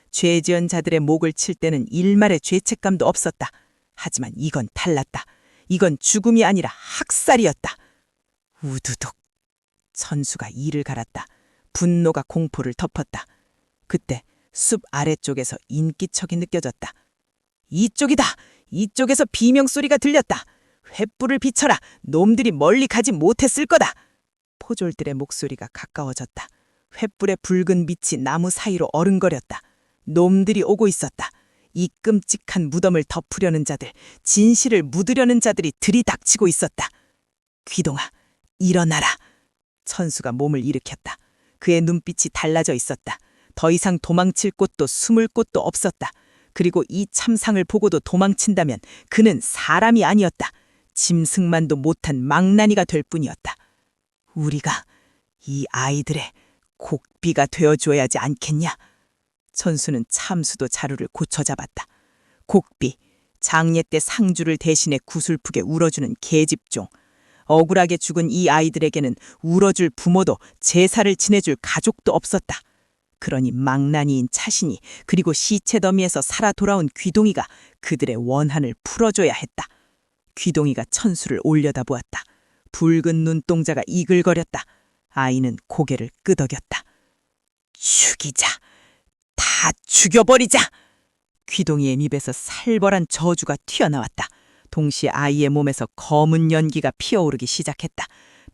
Speaker 3: 죄 지은 자들의 목을 칠 때는 일말의 죄책감도 없었다. 하지만 이건 달랐다. 이건 죽음이 아니라 학살이었다. 우두둑. 천수가 이를 갈았다. 분노가 공포를 덮었다. 그때 숲 아래쪽에서 인기척이 느껴졌다. 이쪽이다! 이쪽에서 비명소리가 들렸다. 횃불을 비춰라. 놈들이 멀리 가지 못했을 거다. 포졸들의 목소리가 가까워졌다. 횃불의 붉은 빛이 나무 사이로 어른거렸다. 놈들이 오고 있었다. 이 끔찍한 무덤을 덮으려는 자들, 진실을 묻으려는 자들이 들이닥치고 있었다. 귀동아, 일어나라. 천수가 몸을 일으켰다. 그의 눈빛이 달라져 있었다. 더 이상 도망칠 곳도 숨을 곳도 없었다. 그리고 이 참상을 보고도 도망친다면 그는 사람이 아니었다. 짐승만도 못한 망나니가 될 뿐이었다. 우리가 이 아이들의 곡비가 되어줘야지 않겠냐? 천수는 참수도 자루를 고쳐 잡았다. 곡비, 장례 때 상주를 대신해 구슬프게 울어주는 계집종. 억울하게 죽은 이 아이들에게는 울어줄 부모도 제사를 지내줄 가족도 없었다. 그러니 망나니인 차신이, 그리고 시체 더미에서 살아 돌아온 귀동이가 그들의 원한을 풀어줘야 했다. 귀동이가 천수를 올려다보았다. 붉은 눈동자가 이글거렸다. 아이는 고개를 끄덕였다. 죽이자. 다 죽여버리자. 귀동이의 입에서 살벌한 저주가 튀어나왔다. 동시에 아이의 몸에서 검은 연기가 피어오르기 시작했다.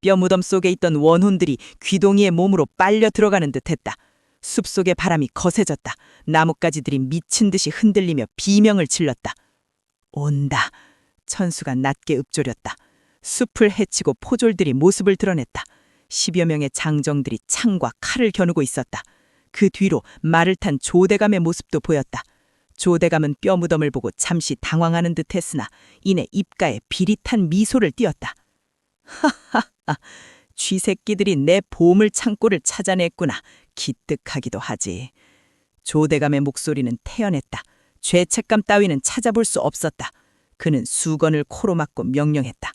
Speaker 3: 뼈무덤 속에 있던 원혼들이 귀동이의 몸으로 빨려 들어가는 듯했다. 숲속의 바람이 거세졌다. 나뭇가지들이 미친 듯이 흔들리며 비명을 질렀다. 온다. 천수가 낮게 읊조렸다. 숲을 헤치고 포졸들이 모습을 드러냈다. 10여 명의 장정들이 창과 칼을 겨누고 있었다. 그 뒤로 말을 탄 조대감의 모습도 보였다. 조대감은 뼈무덤을 보고 잠시 당황하는 듯했으나 이내 입가에 비릿한 미소를 띄었다. 하하하, 쥐새끼들이 내 보물 창고를 찾아냈구나. 기특하기도 하지. 조대감의 목소리는 태연했다. 죄책감 따위는 찾아볼 수 없었다. 그는 수건을 코로 막고 명령했다.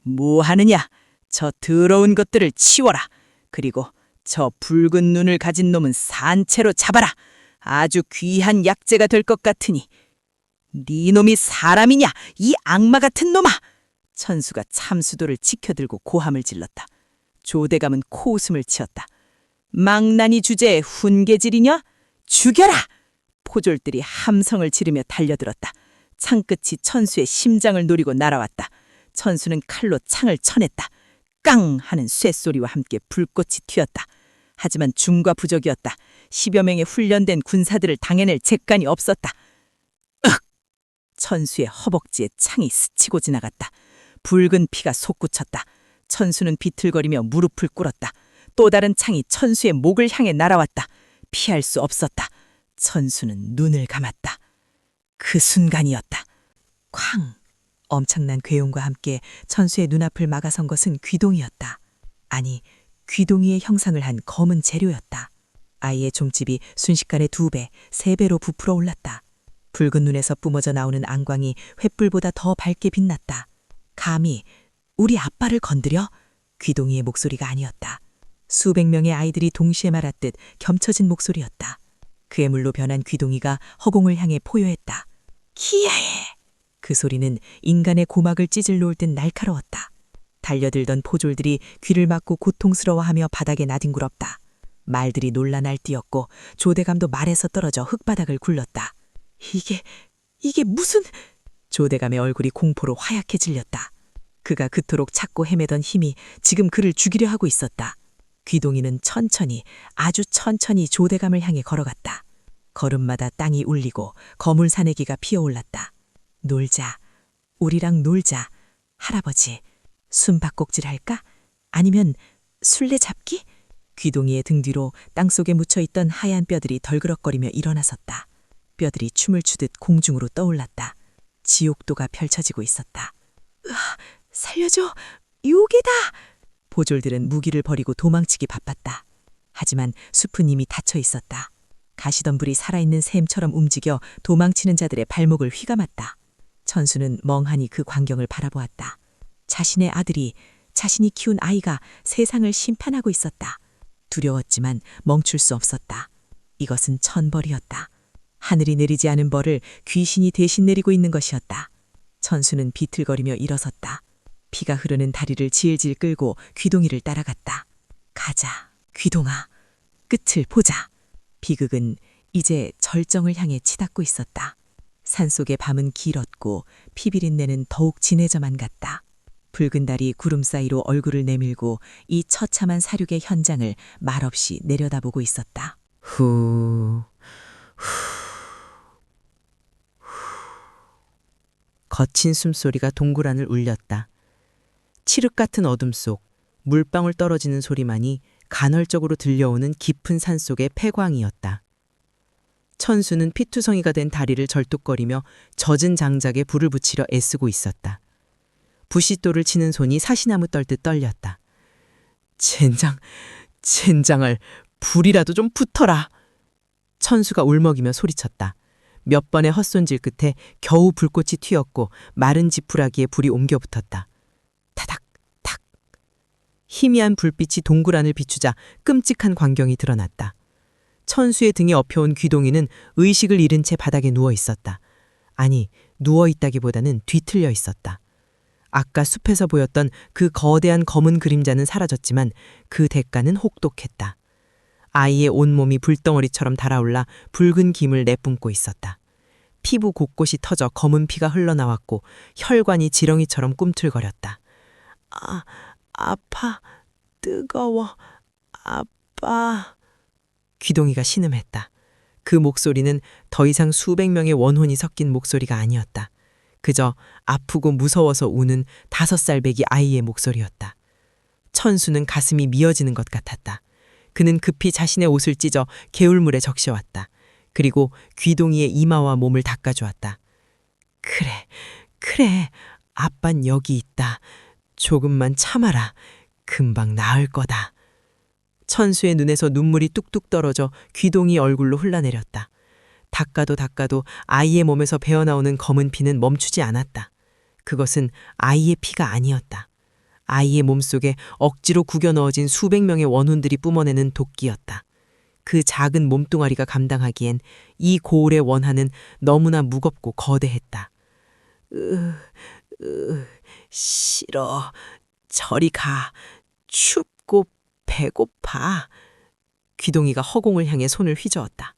Speaker 3: 뭐 하느냐? 저 더러운 것들을 치워라. 그리고 저 붉은 눈을 가진 놈은 산채로 잡아라. 아주 귀한 약재가 될 것 같으니. 네 놈이 사람이냐? 이 악마 같은 놈아! 천수가 참수도를 치켜들고 고함을 질렀다. 조대감은 코웃음을 치었다. 망나니 주제에 훈계질이냐? 죽여라! 포졸들이 함성을 지르며 달려들었다. 창끝이 천수의 심장을 노리고 날아왔다. 천수는 칼로 창을 쳐냈다. 깡 하는 쇳소리와 함께 불꽃이 튀었다. 하지만 중과 부족이었다. 10여 명의 훈련된 군사들을 당해낼 재간이 없었다. 윽! 천수의 허벅지에 창이 스치고 지나갔다. 붉은 피가 솟구쳤다. 천수는 비틀거리며 무릎을 꿇었다. 또 다른 창이 천수의 목을 향해 날아왔다. 피할 수 없었다. 천수는 눈을 감았다. 그 순간이었다. 쾅! 엄청난 괴용과 함께 천수의 눈앞을 막아선 것은 귀동이었다. 아니, 귀동이의 형상을 한 검은 재료였다. 아이의 좀집이 순식간에 2배, 3배로 부풀어 올랐다. 붉은 눈에서 뿜어져 나오는 안광이 횃불보다 더 밝게 빛났다. 감히 우리 아빠를 건드려?
Speaker 1: 귀동이의 목소리가 아니었다. 수백 명의 아이들이 동시에 말았듯 겸쳐진 목소리였다. 그의 물로 변한 귀동이가 허공을 향해 포효했다. 기야해! 그 소리는 인간의 고막을 찢을 놓을 듯 날카로웠다. 달려들던 포졸들이 귀를 막고 고통스러워하며 바닥에 나뒹굴었다. 말들이 놀라 날뛰었고 조대감도 말에서 떨어져 흙바닥을 굴렀다. 이게 무슨... 조대감의 얼굴이 공포로 하얗게 질렸다. 그가 그토록 찾고 헤매던 힘이 지금 그를 죽이려 하고 있었다. 귀동이는 천천히, 아주 천천히 조대감을 향해 걸어갔다. 걸음마다 땅이 울리고 거물 사내기가 피어올랐다. 놀자, 우리랑 놀자. 할아버지, 숨바꼭질 할까? 아니면 술래잡기? 귀동이의 등 뒤로 땅속에 묻혀있던 하얀 뼈들이 덜그럭거리며 일어나섰다. 뼈들이 춤을 추듯 공중으로 떠올랐다. 지옥도가 펼쳐지고 있었다. 으아, 살려줘! 유괴다! 보졸들은 무기를 버리고 도망치기 바빴다. 하지만 숲은 이미 닫혀 있었다. 가시덤불이 살아있는 샘처럼 움직여 도망치는 자들의 발목을 휘감았다. 천수는 멍하니 그 광경을 바라보았다. 자신의 아들이, 자신이 키운 아이가 세상을 심판하고 있었다. 두려웠지만 멈출 수 없었다. 이것은 천벌이었다. 하늘이 내리지 않은 벌을 귀신이 대신 내리고 있는 것이었다. 천수는 비틀거리며 일어섰다. 피가 흐르는 다리를 질질 끌고 귀동이를 따라갔다. 가자, 귀동아. 끝을 보자. 비극은 이제 절정을 향해 치닫고 있었다. 산속의 밤은 길었고 피비린내는 더욱 진해져만 갔다. 붉은 달이 구름 사이로 얼굴을 내밀고 이 처참한 사륙의 현장을 말없이 내려다보고 있었다.
Speaker 2: 거친 숨소리가 동굴안을 울렸다. 칠흑 같은 어둠 속 물방울 떨어지는 소리만이 간헐적으로 들려오는 깊은 산속의 폐광이었다. 천수는 피투성이가 된 다리를 절뚝거리며 젖은 장작에 불을 붙이려 애쓰고 있었다. 부싯돌을 치는 손이 사시나무 떨듯 떨렸다. 젠장을 불이라도 좀 붙어라. 천수가 울먹이며 소리쳤다. 몇 번의 헛손질 끝에 겨우 불꽃이 튀었고 마른 지푸라기에 불이 옮겨 붙었다. 타닥탁. 희미한 불빛이 동굴안을 비추자 끔찍한 광경이 드러났다. 천수의 등에 엎여온 귀동이는 의식을 잃은 채 바닥에 누워 있었다. 아니, 누워 있다기보다는 뒤틀려 있었다. 아까 숲에서 보였던 그 거대한 검은 그림자는 사라졌지만 그 대가는 혹독했다. 아이의 온몸이 불덩어리처럼 달아올라 붉은 김을 내뿜고 있었다. 피부 곳곳이 터져 검은 피가 흘러나왔고 혈관이 지렁이처럼 꿈틀거렸다. 아파, 뜨거워, 아빠. 귀동이가 신음했다. 그 목소리는 더 이상 수백 명의 원혼이 섞인 목소리가 아니었다. 그저 아프고 무서워서 우는 5살 배기 아이의 목소리였다. 천수는 가슴이 미어지는 것 같았다. 그는 급히 자신의 옷을 찢어 개울물에 적셔왔다. 그리고 귀동이의 이마와 몸을 닦아주었다. 그래, 아빤 여기 있다. 조금만 참아라. 금방 나을 거다. 천수의 눈에서 눈물이 뚝뚝 떨어져 귀동이 얼굴로 흘러내렸다. 닦아도 아이의 몸에서 배어나오는 검은 피는 멈추지 않았다. 그것은 아이의 피가 아니었다. 아이의 몸속에 억지로 구겨 넣어진 수백 명의 원혼들이 뿜어내는 도끼였다. 그 작은 몸뚱아리가 감당하기엔 이 고울의 원한은 너무나 무겁고 거대했다. 싫어. 저리 가. 춥고 배고파. 귀동이가 허공을 향해 손을 휘저었다.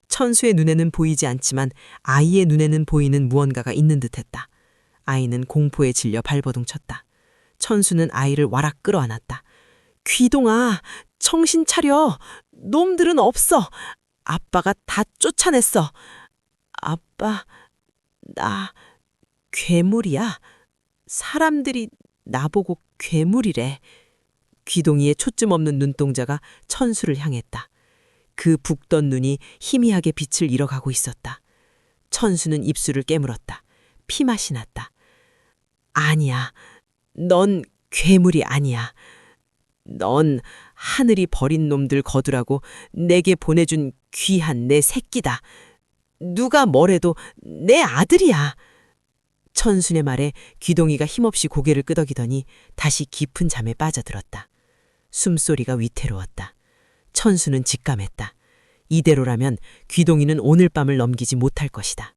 Speaker 2: 천수의 눈에는 보이지 않지만 아이의 눈에는 보이는 무언가가 있는 듯했다. 아이는 공포에 질려 발버둥 쳤다. 천수는 아이를 와락 끌어안았다. 귀동아, 정신 차려. 놈들은 없어. 아빠가 다 쫓아냈어. 아빠, 나 괴물이야. 사람들이 나보고 괴물이래. 귀동이의 초점 없는 눈동자가 천수를 향했다. 그 붓던 눈이 희미하게 빛을 잃어가고 있었다. 천수는 입술을 깨물었다. 피맛이 났다. 아니야. 넌 괴물이 아니야. 넌 하늘이 버린 놈들 거두라고 내게 보내준 귀한 내 새끼다. 누가 뭐래도 내 아들이야. 천순의 말에 귀동이가 힘없이 고개를 끄덕이더니 다시 깊은 잠에 빠져들었다. 숨소리가 위태로웠다. 천수는 직감했다. 이대로라면 귀동이는 오늘 밤을 넘기지 못할 것이다.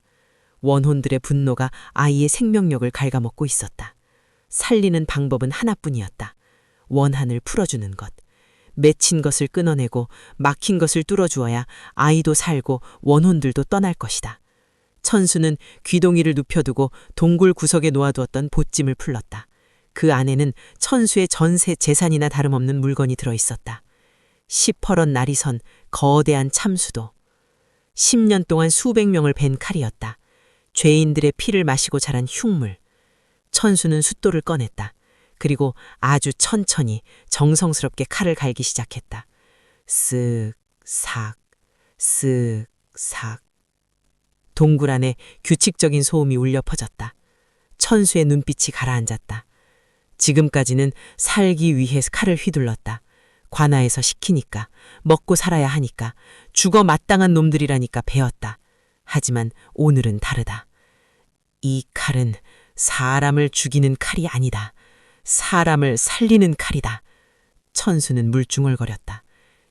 Speaker 2: 원혼들의 분노가 아이의 생명력을 갉아먹고 있었다. 살리는 방법은 하나뿐이었다. 원한을 풀어주는 것. 맺힌 것을 끊어내고 막힌 것을 뚫어주어야 아이도 살고 원혼들도 떠날 것이다. 천수는 귀동이를 눕혀두고 동굴 구석에 놓아두었던 보찜을 풀렀다. 그 안에는 천수의 전세 재산이나 다름없는 물건이 들어있었다. 시퍼런 날이 선 거대한 참수도. 10년 동안 수백 명을 벤 칼이었다. 죄인들의 피를 마시고 자란 흉물. 천수는 숫돌을 꺼냈다. 그리고 아주 천천히 정성스럽게 칼을 갈기 시작했다. 쓱, 삭, 쓱, 삭. 동굴 안에 규칙적인 소음이 울려 퍼졌다. 천수의 눈빛이 가라앉았다. 지금까지는 살기 위해 칼을 휘둘렀다. 관아에서 시키니까, 먹고 살아야 하니까, 죽어 마땅한 놈들이라니까 배웠다. 하지만 오늘은 다르다. 이 칼은 사람을 죽이는 칼이 아니다. 사람을 살리는 칼이다. 천수는 물중얼거렸다.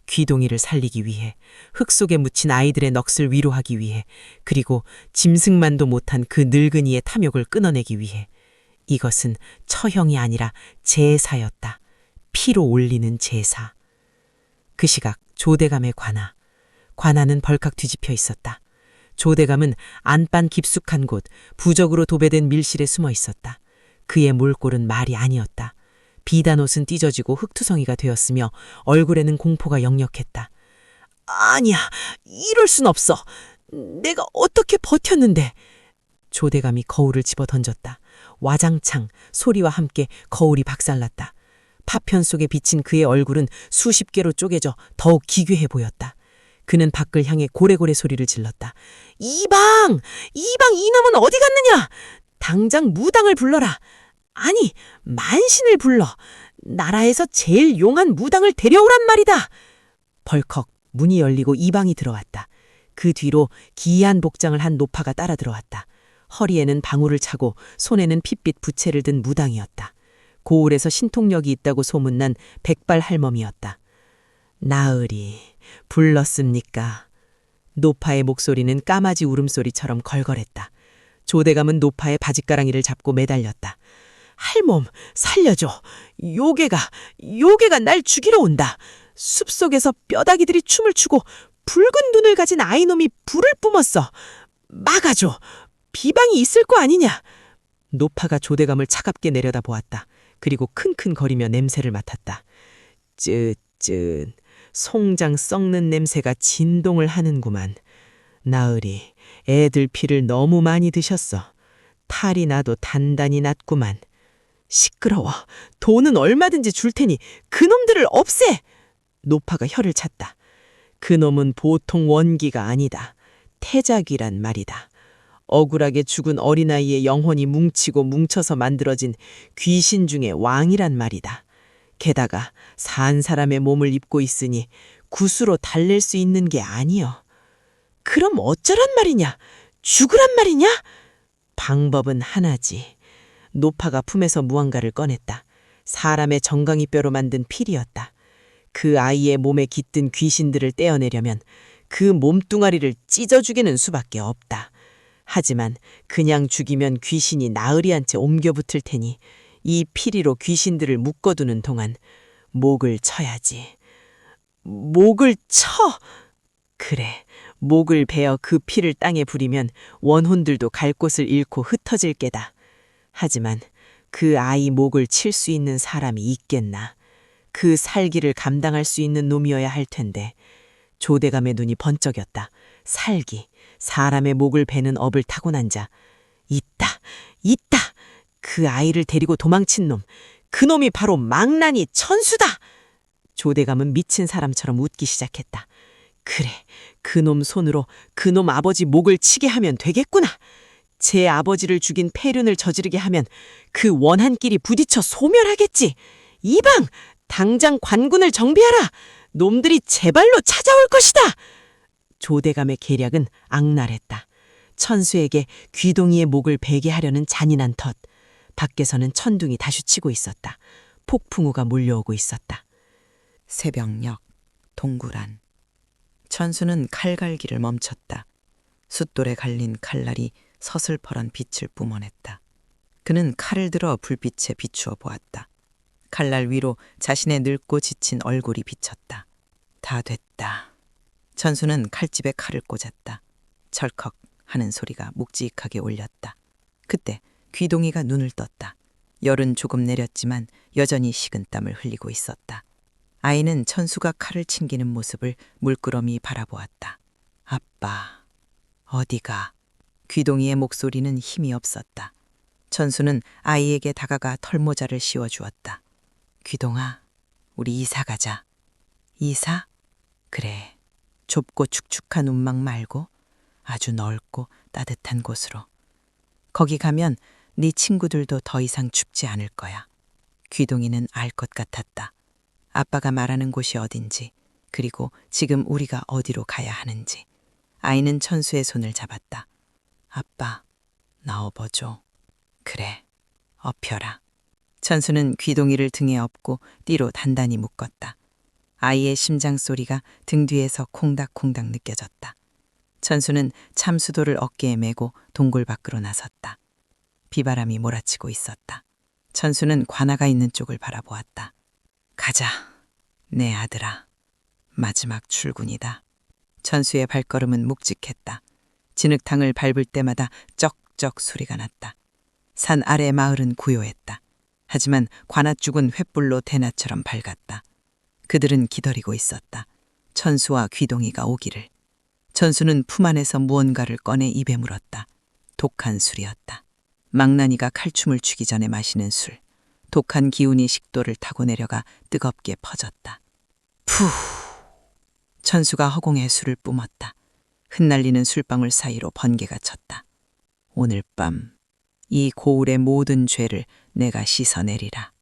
Speaker 2: 귀동이를 살리기 위해, 흙 속에 묻힌 아이들의 넋을 위로하기 위해, 그리고 짐승만도 못한 그 늙은이의 탐욕을 끊어내기 위해. 이것은 처형이 아니라 제사였다. 피로 올리는 제사. 그 시각 조대감의 관아는 벌컥 뒤집혀 있었다. 조대감은 안반 깊숙한 곳, 부적으로 도배된 밀실에 숨어 있었다. 그의 몰골은 말이 아니었다. 비단 옷은 찢어지고 흙투성이가 되었으며 얼굴에는 공포가 역력했다. 아니야, 이럴 순 없어. 내가 어떻게 버텼는데. 조대감이 거울을 집어 던졌다. 와장창 소리와 함께 거울이 박살났다. 파편 속에 비친 그의 얼굴은 수십 개로 쪼개져 더욱 기괴해 보였다. 그는 밖을 향해 고래고래 소리를 질렀다. 이방! 이놈은 어디 갔느냐? 당장 무당을 불러라. 아니, 만신을 불러. 나라에서 제일 용한 무당을 데려오란 말이다. 벌컥 문이 열리고 이방이 들어왔다. 그 뒤로 기이한 복장을 한 노파가 따라 들어왔다. 허리에는 방울을 차고 손에는 핏빛 부채를 든 무당이었다. 고을에서 신통력이 있다고 소문난 백발 할멈이었다. 나으리, 불렀습니까? 노파의 목소리는 까마지 울음소리처럼 걸걸했다. 조대감은 노파의 바짓가랑이를 잡고 매달렸다. 할멈, 살려줘. 요괴가 날 죽이러 온다. 숲속에서 뼈다귀들이 춤을 추고 붉은 눈을 가진 아이놈이 불을 뿜었어. 막아줘. 비방이 있을 거 아니냐. 노파가 조대감을 차갑게 내려다보았다. 그리고 킁킁거리며 냄새를 맡았다. 쯧쯧, 송장 썩는 냄새가 진동을 하는구만. 나으리, 애들 피를 너무 많이 드셨어. 탈이 나도 단단히 났구만. 시끄러워. 돈은 얼마든지 줄 테니 그놈들을 없애. 노파가 혀를 찼다. 그놈은 보통 원기가 아니다. 태자귀란 말이다. 억울하게 죽은 어린아이의 영혼이 뭉치고 뭉쳐서 만들어진 귀신 중의 왕이란 말이다. 게다가 산 사람의 몸을 입고 있으니 굿으로 달랠 수 있는 게 아니여. 그럼 어쩌란 말이냐? 죽으란 말이냐? 방법은 하나지. 노파가 품에서 무언가를 꺼냈다. 사람의 정강이 뼈로 만든 필이었다. 그 아이의 몸에 깃든 귀신들을 떼어내려면 그 몸뚱아리를 찢어 죽이는 수밖에 없다. 하지만 그냥 죽이면 귀신이 나으리한 채 옮겨붙을 테니 이 피리로 귀신들을 묶어두는 동안 목을 쳐야지. 목을 쳐! 그래, 목을 베어 그 피를 땅에 부리면 원혼들도 갈 곳을 잃고 흩어질 게다. 하지만 그 아이 목을 칠 수 있는 사람이 있겠나. 그 살기를 감당할 수 있는 놈이어야 할 텐데. 조대감의 눈이 번쩍였다. 살기, 사람의 목을 베는 업을 타고난 자. 있다. 그 아이를 데리고 도망친 놈. 그 놈이 바로 망나니 천수다. 조대감은 미친 사람처럼 웃기 시작했다. 그래, 그놈 손으로 그놈 아버지 목을 치게 하면 되겠구나. 제 아버지를 죽인 폐륜을 저지르게 하면 그 원한끼리 부딪혀 소멸하겠지. 이방, 당장 관군을 정비하라. 놈들이 제 발로 찾아올 것이다. 조대감의 계략은 악랄했다. 천수에게 귀동이의 목을 베게 하려는 잔인한 덫. 밖에서는 천둥이 다슈치고 있었다. 폭풍우가 몰려오고 있었다. 새벽녘 동굴안. 천수는 칼갈기를 멈췄다. 숫돌에 갈린 칼날이 서슬퍼런 빛을 뿜어냈다. 그는 칼을 들어 불빛에 비추어 보았다. 칼날 위로 자신의 늙고 지친 얼굴이 비쳤다. 다 됐다. 천수는 칼집에 칼을 꽂았다. 철컥 하는 소리가 묵직하게 울렸다. 그때 귀동이가 눈을 떴다. 열은 조금 내렸지만 여전히 식은땀을 흘리고 있었다. 아이는 천수가 칼을 챙기는 모습을 물끄러미 바라보았다. 아빠, 어디가? 귀동이의 목소리는 힘이 없었다. 천수는 아이에게 다가가 털모자를 씌워주었다. 귀동아, 우리 이사 가자. 이사? 그래, 좁고 축축한 움막 말고 아주 넓고 따뜻한 곳으로. 거기 가면 네 친구들도 더 이상 춥지 않을 거야. 귀동이는 알 것 같았다. 아빠가 말하는 곳이 어딘지, 그리고 지금 우리가 어디로 가야 하는지. 아이는 천수의 손을 잡았다. 아빠, 나 업어줘. 그래, 업혀라. 천수는 귀동이를 등에 업고 띠로 단단히 묶었다. 아이의 심장 소리가 등 뒤에서 콩닥콩닥 느껴졌다. 천수는 참수도를 어깨에 메고 동굴 밖으로 나섰다. 비바람이 몰아치고 있었다. 천수는 관아가 있는 쪽을 바라보았다. 가자, 내 아들아. 마지막 출근이다. 천수의 발걸음은 묵직했다. 진흙탕을 밟을 때마다 쩍쩍 소리가 났다. 산 아래 마을은 고요했다. 하지만 관아 쪽은 횃불로 대낮처럼 밝았다. 그들은 기다리고 있었다. 천수와 귀동이가 오기를. 천수는 품 안에서 무언가를 꺼내 입에 물었다. 독한 술이었다. 망나니가 칼춤을 추기 전에 마시는 술. 독한 기운이 식도를 타고 내려가 뜨겁게 퍼졌다. 푸! 천수가 허공에 술을 뿜었다. 흩날리는 술방울 사이로 번개가 쳤다. 오늘 밤 이 고울의 모든 죄를 내가 씻어내리라.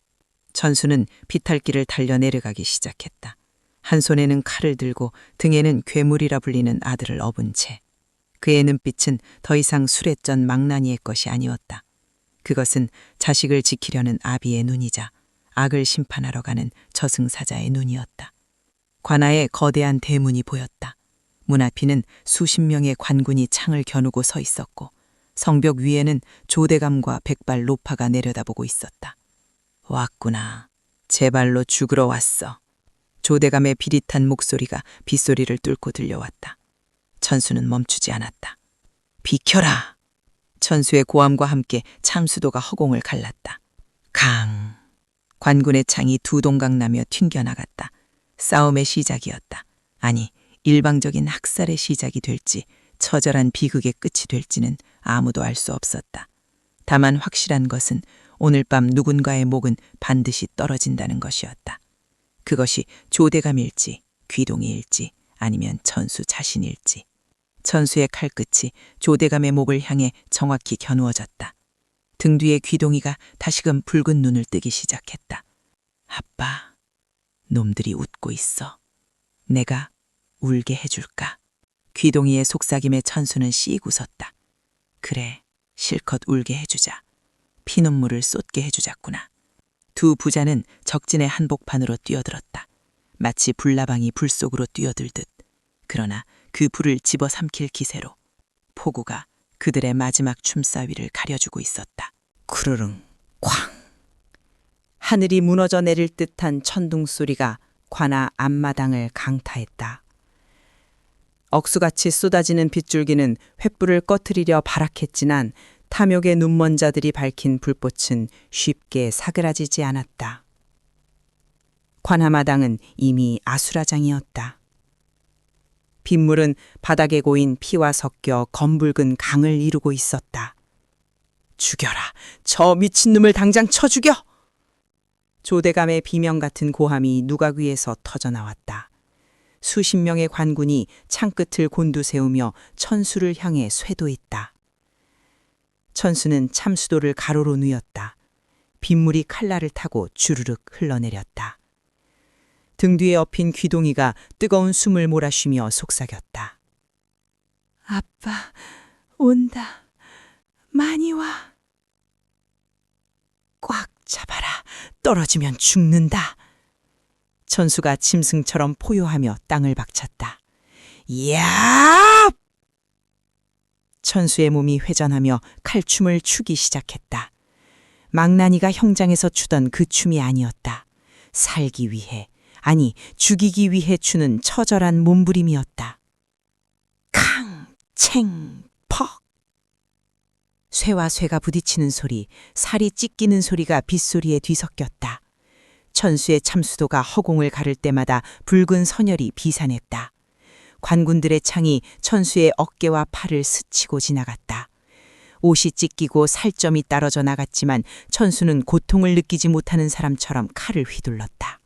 Speaker 2: 천수는 비탈길을 달려 내려가기 시작했다. 한 손에는 칼을 들고 등에는 괴물이라 불리는 아들을 업은 채. 그의 눈빛은 더 이상 술에 쩐 망나니의 것이 아니었다. 그것은 자식을 지키려는 아비의 눈이자 악을 심판하러 가는 저승사자의 눈이었다. 관아에 거대한 대문이 보였다. 문 앞에는 수십 명의 관군이 창을 겨누고 서 있었고 성벽 위에는 조대감과 백발 노파가 내려다보고 있었다. 왔구나. 제 발로 죽으러 왔어. 조대감의 비릿한 목소리가 빗소리를 뚫고 들려왔다. 천수는 멈추지 않았다. 비켜라. 천수의 고함과 함께 참수도가 허공을 갈랐다. 강. 관군의 창이 두 동강 나며 튕겨나갔다. 싸움의 시작이었다. 아니, 일방적인 학살의 시작이 될지 처절한 비극의 끝이 될지는 아무도 알 수 없었다. 다만 확실한 것은 오늘 밤 누군가의 목은 반드시 떨어진다는 것이었다. 그것이 조대감일지 귀동이일지 아니면 천수 자신일지. 천수의 칼끝이 조대감의 목을 향해 정확히 겨누어졌다. 등 뒤에 귀동이가 다시금 붉은 눈을 뜨기 시작했다. 아빠, 놈들이 웃고 있어. 내가 울게 해줄까? 귀동이의 속삭임에 천수는 씩 웃었다. 그래, 실컷 울게 해주자. 피눈물을 쏟게 해주자꾸나. 두 부자는 적진의 한복판으로 뛰어들었다. 마치 불나방이 불 속으로 뛰어들듯. 그러나 그 불을 집어삼킬 기세로 폭우가 그들의 마지막 춤사위를 가려주고 있었다.
Speaker 3: 쿠르릉 쾅. 하늘이 무너져 내릴 듯한 천둥 소리가 관아 앞마당을 강타했다. 억수같이 쏟아지는 빗줄기는 횃불을 꺼트리려 발악했지만 탐욕의 눈먼 자들이 밝힌 불꽃은 쉽게 사그라지지 않았다. 관아마당은 이미 아수라장이었다. 빗물은 바닥에 고인 피와 섞여 검붉은 강을 이루고 있었다. 죽여라! 저 미친놈을 당장 쳐 죽여! 조대감의 비명 같은 고함이 누각위에서 터져나왔다. 수십 명의 관군이 창끝을 곤두세우며 천수를 향해 쇄도했다. 천수는 참수도를 가로로 누였다. 빗물이 칼날을 타고 주르륵 흘러내렸다. 등 뒤에 엎인 귀동이가 뜨거운 숨을 몰아쉬며 속삭였다. 아빠, 온다. 많이 와. 꽉 잡아라. 떨어지면 죽는다.
Speaker 1: 천수가 짐승처럼 포효하며 땅을 박쳤다. 야! 천수의 몸이 회전하며 칼춤을 추기 시작했다. 망나니가 형장에서 추던 그 춤이 아니었다. 살기 위해, 아니 죽이기 위해 추는 처절한 몸부림이었다. 캉, 챙, 퍽. 쇠와 쇠가 부딪히는 소리, 살이 찢기는 소리가 빗소리에 뒤섞였다. 천수의 참수도가 허공을 가를 때마다 붉은 선혈이 비산했다. 관군들의 창이 천수의 어깨와 팔을 스치고 지나갔다. 옷이 찢기고 살점이 떨어져 나갔지만 천수는 고통을 느끼지 못하는 사람처럼 칼을 휘둘렀다.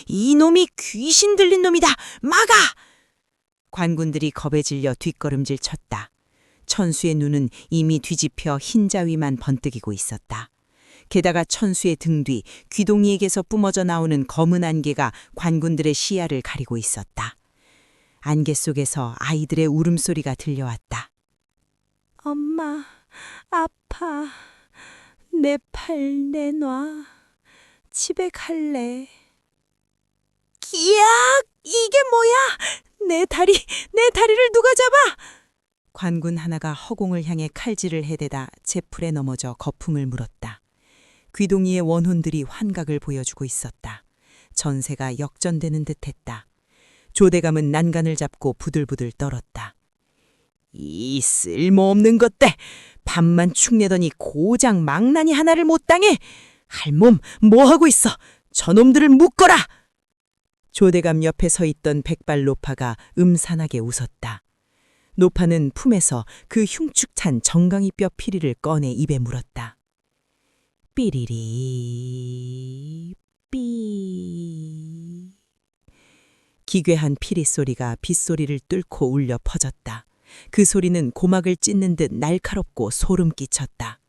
Speaker 1: 이놈이 귀신 들린 놈이다! 막아! 관군들이 겁에 질려 뒷걸음질 쳤다. 천수의 눈은 이미 뒤집혀 흰자 위만 번뜩이고 있었다. 게다가 천수의 등 뒤 귀동이에게서 뿜어져 나오는 검은 안개가 관군들의 시야를 가리고 있었다. 안개 속에서 아이들의 울음소리가 들려왔다.
Speaker 3: 엄마, 아파. 내 팔 내놔. 집에 갈래. 기악! 이게 뭐야? 내 다리를 누가 잡아?
Speaker 1: 관군 하나가 허공을 향해 칼질을 해대다 제풀에 넘어져 거풍을 물었다. 귀동이의 원혼들이 환각을 보여주고 있었다. 전세가 역전되는 듯했다. 조대감은 난간을 잡고 부들부들 떨었다. 이 쓸모없는 것들! 밤만 축내더니 고작 망나니 하나를 못 당해! 할몸 뭐하고 있어! 저놈들을 묶어라! 조대감 옆에 서 있던 백발 노파가 음산하게 웃었다. 노파는 품에서 그 흉축찬 정강이 뼈 피리를 꺼내 입에 물었다. 삐리리 삐. 기괴한 피리 소리가 빗소리를 뚫고 울려 퍼졌다. 그 소리는 고막을 찢는 듯 날카롭고 소름 끼쳤다.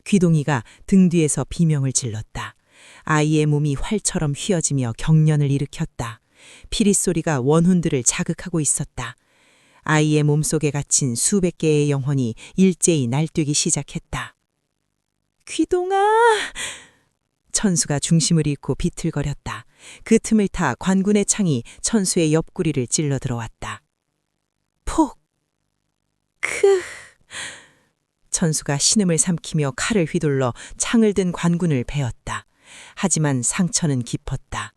Speaker 1: 귀동이가 등 뒤에서 비명을 질렀다. 아이의 몸이 활처럼 휘어지며 경련을 일으켰다. 피리 소리가 원혼들을 자극하고 있었다. 아이의 몸속에 갇힌 수백 개의 영혼이 일제히 날뛰기 시작했다. 귀동아! 천수가 중심을 잃고 비틀거렸다. 그 틈을 타 관군의 창이 천수의 옆구리를 찔러 들어왔다. 폭! 크! 천수가 신음을 삼키며 칼을 휘둘러 창을 든 관군을 베었다. 하지만 상처는 깊었다.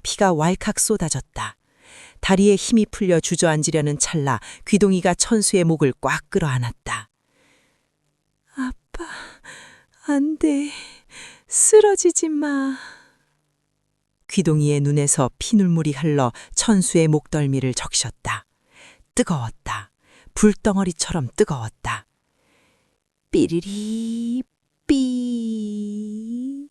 Speaker 1: 피가 왈칵 쏟아졌다. 다리에 힘이 풀려 주저앉으려는 찰나 귀동이가 천수의 목을 꽉 끌어안았다.
Speaker 3: 아빠, 안 돼. 쓰러지지 마.
Speaker 1: 귀동이의 눈에서 피눈물이 흘러 천수의 목덜미를 적셨다. 뜨거웠다. 불덩어리처럼 뜨거웠다. 삐리리 삐.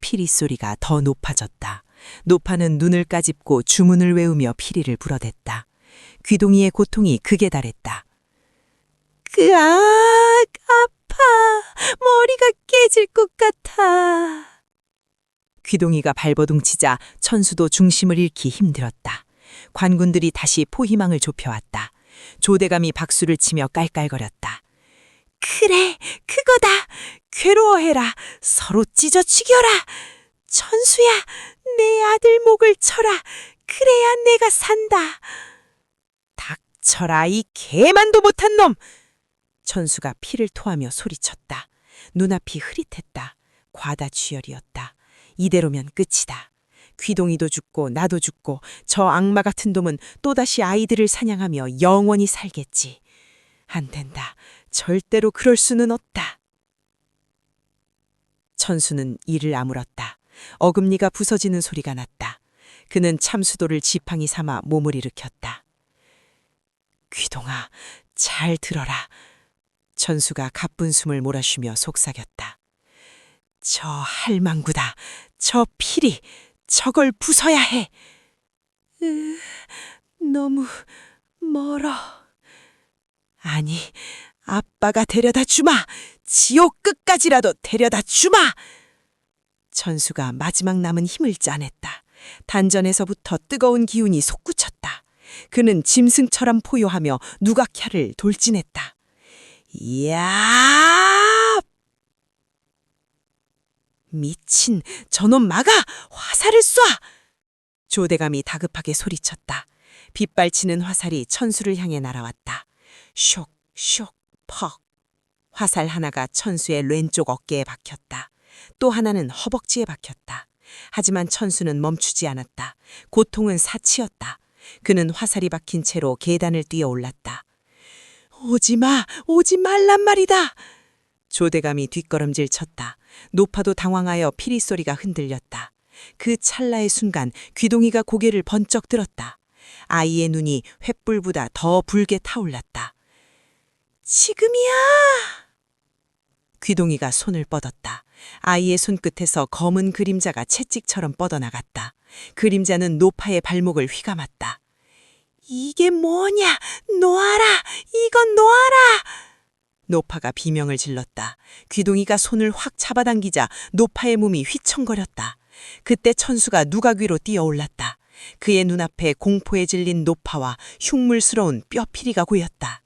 Speaker 1: 피리 소리가 더 높아졌다. 노파는 눈을 까짓고 주문을 외우며 피리를 불어댔다. 귀동이의 고통이 극에 달했다.
Speaker 3: 으악, 아파. 머리가 깨질 것 같아.
Speaker 1: 귀동이가 발버둥치자 천수도 중심을 잃기 힘들었다. 관군들이 다시 포희망을 좁혀왔다. 조대감이 박수를 치며 깔깔거렸다.
Speaker 3: 그래, 그거다. 괴로워해라. 서로 찢어 죽여라. 천수야, 내 아들 목을 쳐라. 그래야 내가 산다.
Speaker 1: 닥쳐라, 이 개만도 못한 놈! 천수가 피를 토하며 소리쳤다. 눈앞이 흐릿했다. 과다취열이었다. 이대로면 끝이다. 귀동이도 죽고 나도 죽고 저 악마 같은 놈은 또다시 아이들을 사냥하며 영원히 살겠지. 안 된다. 절대로 그럴 수는 없다. 천수는 이를 아물었다. 어금니가 부서지는 소리가 났다. 그는 참수도를 지팡이 삼아 몸을 일으켰다. 귀동아, 잘 들어라. 천수가 가쁜 숨을 몰아쉬며 속삭였다. 저 할망구다. 저 피리. 저걸 부숴야 해.
Speaker 3: 너무 멀어.
Speaker 1: 아니, 아빠가 데려다 주마. 지옥 끝까지라도 데려다 주마. 천수가 마지막 남은 힘을 짜냈다.
Speaker 3: 단전에서부터 뜨거운 기운이 솟구쳤다. 그는 짐승처럼 포효하며 누각혀를 돌진했다. 이야! 미친, 저놈 막아! 화살을 쏴! 조대감이 다급하게 소리쳤다. 빗발치는 화살이 천수를 향해 날아왔다. 쇽, 쇽, 퍽. 화살 하나가 천수의 왼쪽 어깨에 박혔다. 또 하나는 허벅지에 박혔다. 하지만 천수는 멈추지 않았다. 고통은 사치였다. 그는 화살이 박힌 채로 계단을 뛰어 올랐다. 오지 마! 오지 말란 말이다! 조대감이 뒷걸음질 쳤다. 노파도 당황하여 피리 소리가 흔들렸다. 그 찰나의 순간 귀동이가 고개를 번쩍 들었다. 아이의 눈이 횃불보다 더 붉게 타올랐다. 지금이야! 귀동이가 손을 뻗었다. 아이의 손끝에서 검은 그림자가 채찍처럼 뻗어나갔다. 그림자는 노파의 발목을 휘감았다. 이게 뭐냐? 놓아라! 이건 놓아라! 노파가 비명을 질렀다. 귀동이가 손을 확 잡아당기자 노파의 몸이 휘청거렸다. 그때 천수가 누각 위로 뛰어올랐다. 그의 눈앞에 공포에 질린 노파와 흉물스러운 뼈피리가 고였다.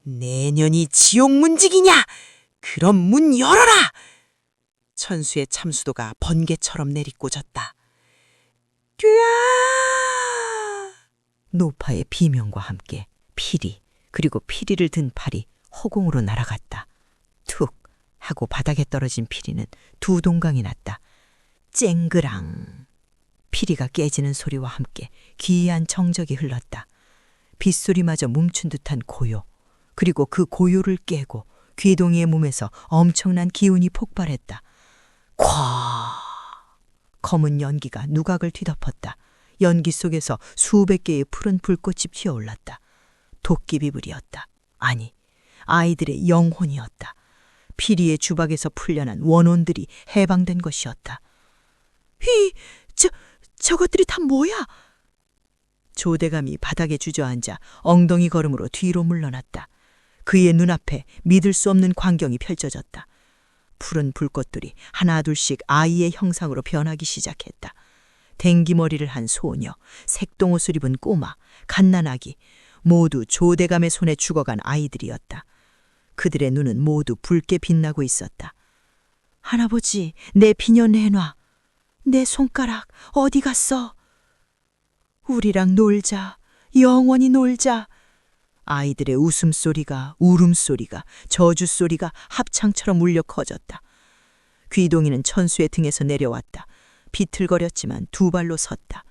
Speaker 3: 내년이 지옥 문직이냐? 그럼 문 열어라! 천수의 참수도가 번개처럼 내리꽂았다. 으아!
Speaker 2: 노파의 비명과 함께 피리, 그리고 피리를 든 팔이 허공으로 날아갔다. 툭 하고 바닥에 떨어진 피리는 두 동강이 났다. 쨍그랑. 피리가 깨지는 소리와 함께 기이한 정적이 흘렀다. 빗소리마저 멈춘 듯한 고요. 그리고 그 고요를 깨고 귀동이의 몸에서 엄청난 기운이 폭발했다. 콱! 검은 연기가 누각을 뒤덮었다. 연기 속에서 수백 개의 푸른 불꽃이 피어올랐다. 도끼비불이었다. 아니, 아이들의 영혼이었다. 피리의 주박에서 풀려난 원혼들이 해방된 것이었다. 저것들이 다 뭐야? 조대감이 바닥에 주저앉아 엉덩이 걸음으로 뒤로 물러났다. 그의 눈앞에 믿을 수 없는 광경이 펼쳐졌다. 푸른 불꽃들이 하나둘씩 아이의 형상으로 변하기 시작했다. 댕기머리를 한 소녀, 색동옷을 입은 꼬마, 갓난아기, 모두 조대감의 손에 죽어간 아이들이었다. 그들의 눈은 모두 붉게 빛나고 있었다. 할아버지, 내 비녀 내놔. 내 손가락 어디 갔어? 우리랑 놀자. 영원히 놀자. 아이들의 웃음소리가, 울음소리가, 저주소리가 합창처럼 울려 커졌다. 귀동이는 천수의 등에서 내려왔다. 비틀거렸지만 두 발로 섰다.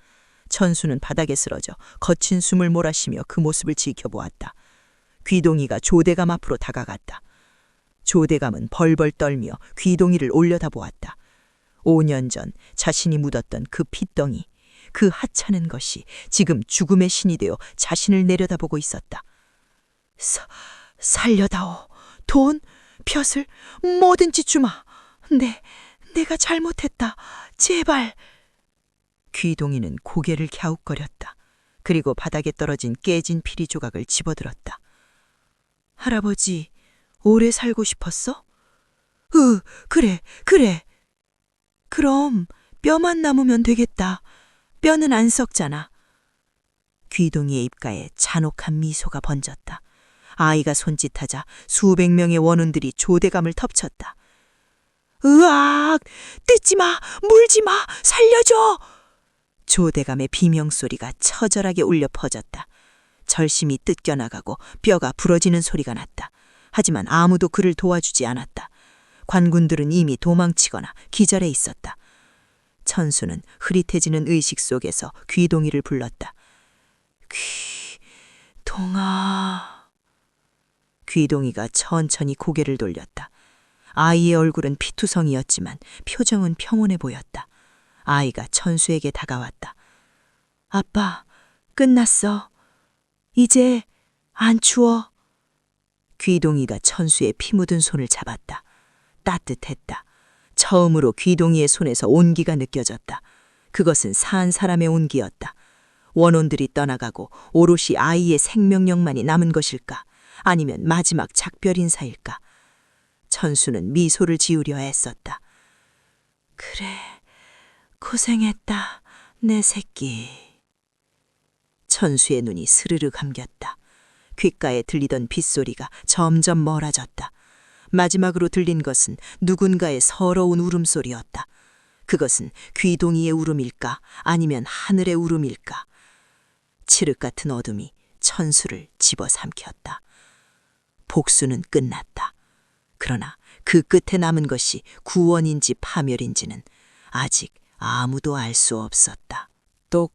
Speaker 2: 천수는 바닥에 쓰러져 거친 숨을 몰아쉬며 그 모습을 지켜보았다. 귀동이가 조대감 앞으로 다가갔다. 조대감은 벌벌 떨며 귀동이를 올려다보았다. 5년 전 자신이 묻었던 그 핏덩이, 그 하찮은 것이 지금 죽음의 신이 되어 자신을 내려다보고 있었다. 살려다오. 돈, 벼슬, 뭐든지 주마. 내가 잘못했다. 제발. 귀동이는 고개를 갸웃거렸다. 그리고 바닥에 떨어진 깨진 피리 조각을 집어들었다. 할아버지, 오래 살고 싶었어? 그래. 그럼 뼈만 남으면 되겠다. 뼈는 안 썩잖아. 귀동이의 입가에 잔혹한 미소가 번졌다. 아이가 손짓하자 수백 명의 원혼들이 조대감을 덮쳤다. 으악! 뜯지 마! 물지 마! 살려줘! 조대감의 비명소리가 처절하게 울려 퍼졌다. 절심이 뜯겨나가고 뼈가 부러지는 소리가 났다. 하지만 아무도 그를 도와주지 않았다. 관군들은 이미 도망치거나 기절해 있었다. 천수는 흐릿해지는 의식 속에서 귀동이를 불렀다. 귀동아. 귀동이가 천천히 고개를 돌렸다. 아이의 얼굴은 피투성이었지만 표정은 평온해 보였다. 아이가 천수에게 다가왔다. 아빠, 끝났어. 이제 안 추워. 귀동이가 천수의 피 묻은 손을 잡았다. 따뜻했다. 처음으로 귀동이의 손에서 온기가 느껴졌다. 그것은 산 사람의 온기였다. 원혼들이 떠나가고 오롯이 아이의 생명력만이 남은 것일까? 아니면 마지막 작별 인사일까? 천수는 미소를 지으려 애썼다. 그래, 고생했다.
Speaker 3: 내 새끼. 천수의 눈이 스르르 감겼다. 귓가에 들리던 빗소리가 점점 멀어졌다. 마지막으로 들린 것은 누군가의 서러운 울음소리였다. 그것은 귀동이의 울음일까 아니면 하늘의 울음일까. 칠흑 같은 어둠이 천수를 집어삼켰다. 복수는 끝났다. 그러나 그 끝에 남은 것이 구원인지 파멸인지는 아직 아무도 알 수 없었다.
Speaker 2: 똑,